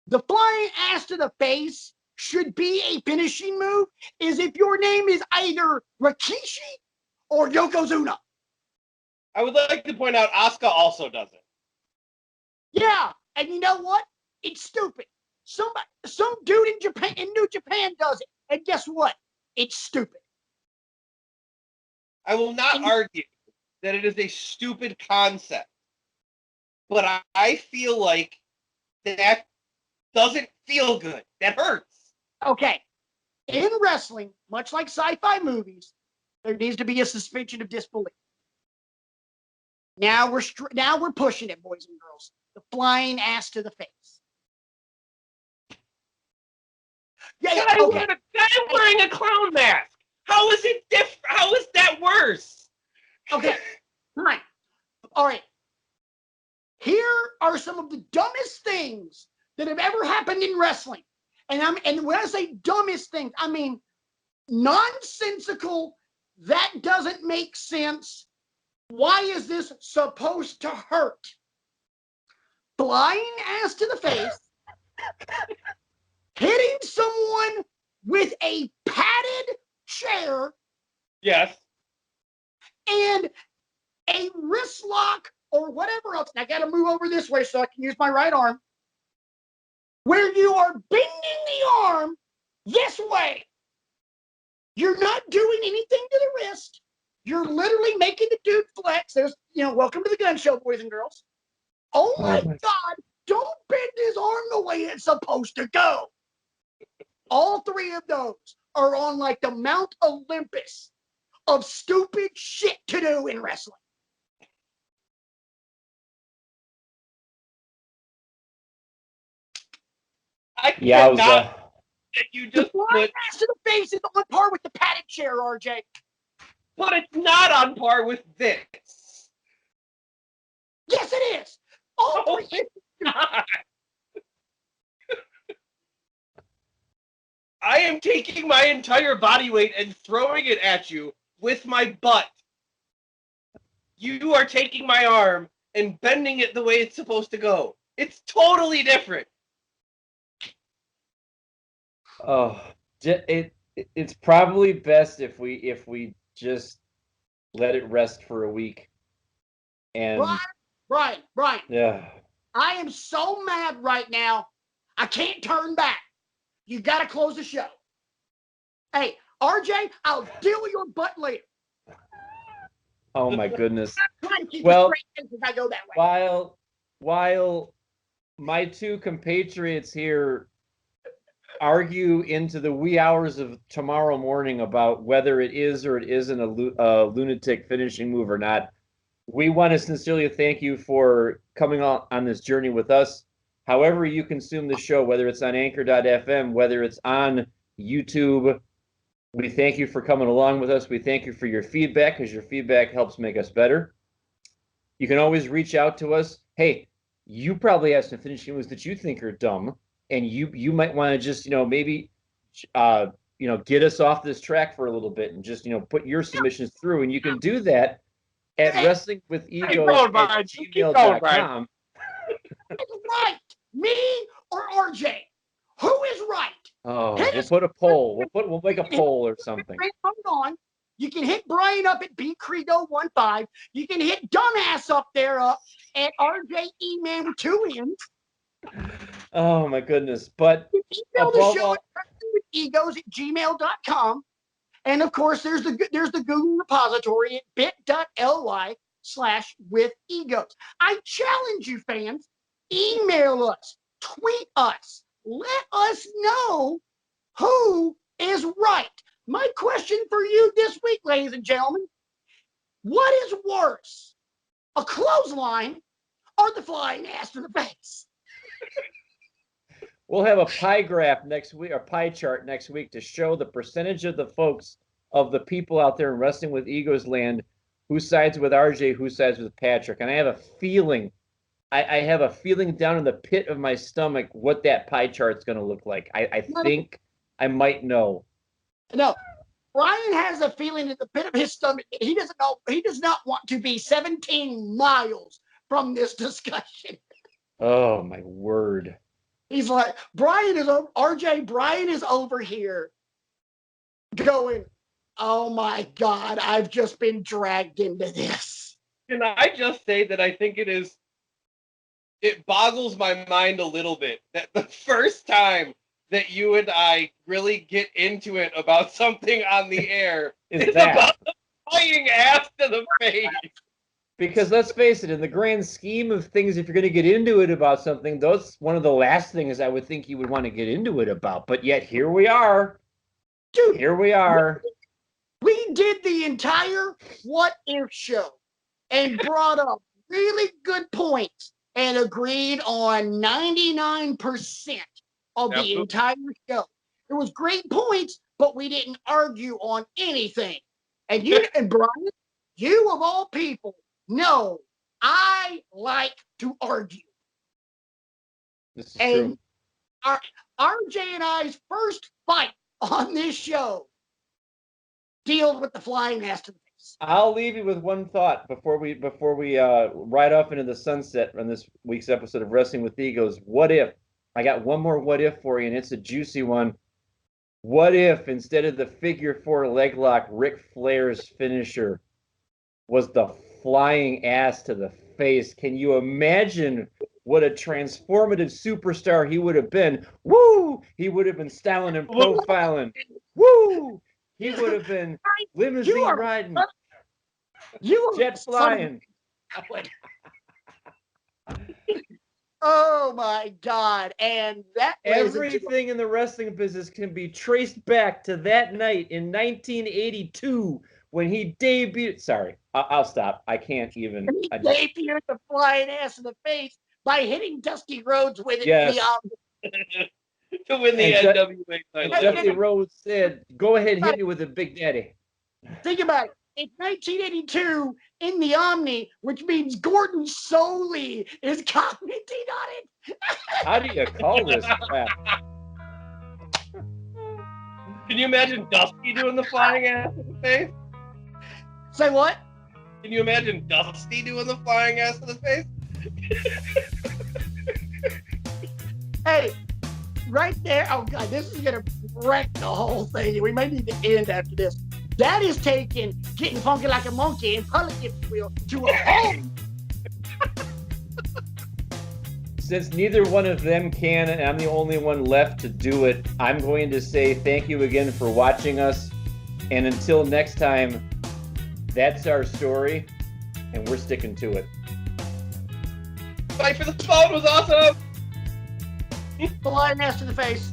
the flying ass to the face should be a finishing move is if your name is either Rikishi or Yokozuna. I would like to point out Asuka also does it. Yeah, and you know what? It's stupid. Some dude in New Japan does it, and guess what? It's stupid. I will not argue that it is a stupid concept, but I feel like that doesn't feel good. That hurts. Okay, in wrestling, much like sci-fi movies, there needs to be a suspension of disbelief. Now we're pushing it, boys and girls. The flying ass to the face. Yeah, okay. Guy wearing a clown mask. How is it different? How is that worse? Okay, fine. All right. Here are some of the dumbest things that have ever happened in wrestling. And when I say dumbest things, I mean nonsensical. That doesn't make sense. Why is this supposed to hurt? Flying ass to the face, hitting someone with a padded chair. Yes. And a wrist lock or whatever else. And I got to move over this way so I can use my right arm. Where you are bending the arm this way. You're not doing anything to the wrist. You're literally making the dude flex. There's, welcome to the gun show, boys and girls. Oh my God, don't bend his arm the way it's supposed to go. All three of those are on like the Mount Olympus of stupid shit to do in wrestling. I Yowza. cannot. You The just flying ass to the face is on par with the padded chair, RJ. but it's not on par with this. Yes, it is. All Oh, three. it's not. I am taking my entire body weight and throwing it at you with my butt. You are taking my arm and bending it the way it's supposed to go. It's totally different. Oh, it's probably best if we just let it rest for a week. And Brian, yeah, I am so mad right now. I can't turn back. You got to close the show. Hey, RJ, I'll deal with your butt later. oh my goodness. I'm trying to keep Well, a straight face as I go that way. While my two compatriots here argue into the wee hours of tomorrow morning about whether it is or it isn't a lunatic finishing move or not, we want to sincerely thank you for coming on this journey with us. However you consume the show, whether it's on Anchor.fm, whether it's on YouTube, we thank you for coming along with us. We thank you for your feedback, because your feedback helps make us better. You can always reach out to us. Hey, you probably have some finishing moves that you think are dumb, and you might want to just, maybe get us off this track for a little bit and just, put your submissions through. And you can do that at wrestlingwithego@gmail.com. Right. Me or RJ? Who is right? Oh, we'll put a poll. We'll make a poll or something. Hold on. You can hit Brian up at BCredo15. You can hit Dumbass up there at RJ E-Man with 2 N's. Oh my goodness. But you email the show at wrestlingwithegos@gmail.com. And of course, there's the Google repository at bit.ly/withegos. I challenge you, fans, email us, tweet us, let us know who is right. My question for you this week, ladies and gentlemen, what is worse, a clothesline or the flying ass to the face? We'll have a pie graph next week, or pie chart next week, to show the percentage of the folks, of the people out there in Wrestling with Egos land, who sides with RJ, who sides with Patrick. And I have a feeling, I have a feeling down in the pit of my stomach what that pie chart's going to look like. I think I might know. No, Brian has a feeling at the pit of his stomach. He doesn't know. He does not want to be 17 miles from this discussion. Oh my word! He's like, RJ. Brian is over here, going, "Oh my God, I've just been dragged into this." Can I just say that I think it boggles my mind a little bit that the first time that you and I really get into it about something on the air is about the flying ass to the face. Because let's face it, in the grand scheme of things, if you're going to get into it about something, that's one of the last things I would think you would want to get into it about. But yet here we are. Dude, here we are. We did the entire What If show and brought up really good points and agreed on 99% of the entire show. It was great points, but we didn't argue on anything. And you and Brian, you of all people, know I like to argue. This is true. RJ and I's first fight on this show deals with the flying ass to the face. I'll leave you with one thought before we ride off into the sunset on this week's episode of Wrestling with Egos. What if? I got one more what if for you, and it's a juicy one. What if, instead of the figure 4 leg lock, Ric Flair's finisher was the flying ass to the face? Can you imagine what a transformative superstar he would have been? Woo! He would have been styling and profiling. Woo! He would have been limousine riding, jet flying. Oh my God. And that everything in the wrestling business can be traced back to that night in 1982 when he debuted. Sorry, I'll stop. I can't even. He debuted the flying ass in the face by hitting Dusty Rhodes with it. Yes. to win the And NWA And title. Dusty Rhodes said, "Go ahead, hit me with a Big Daddy." Think about it. It's 1982 in the Omni, which means Gordon Soley is commenting on it. How do you call this crap? Can you imagine Dusty doing the flying ass to the face? Say what? Can you imagine Dusty doing the flying ass to the face? Hey, right there. Oh God, this is gonna wreck the whole thing. We may need to end after this. That is taking Getting Funky Like a Monkey in public, if you will, to a home. Since neither one of them can, and I'm the only one left to do it, I'm going to say thank you again for watching us. And until next time, that's our story, and we're sticking to it. Fight for the Spawn was awesome! The lion ass to the face.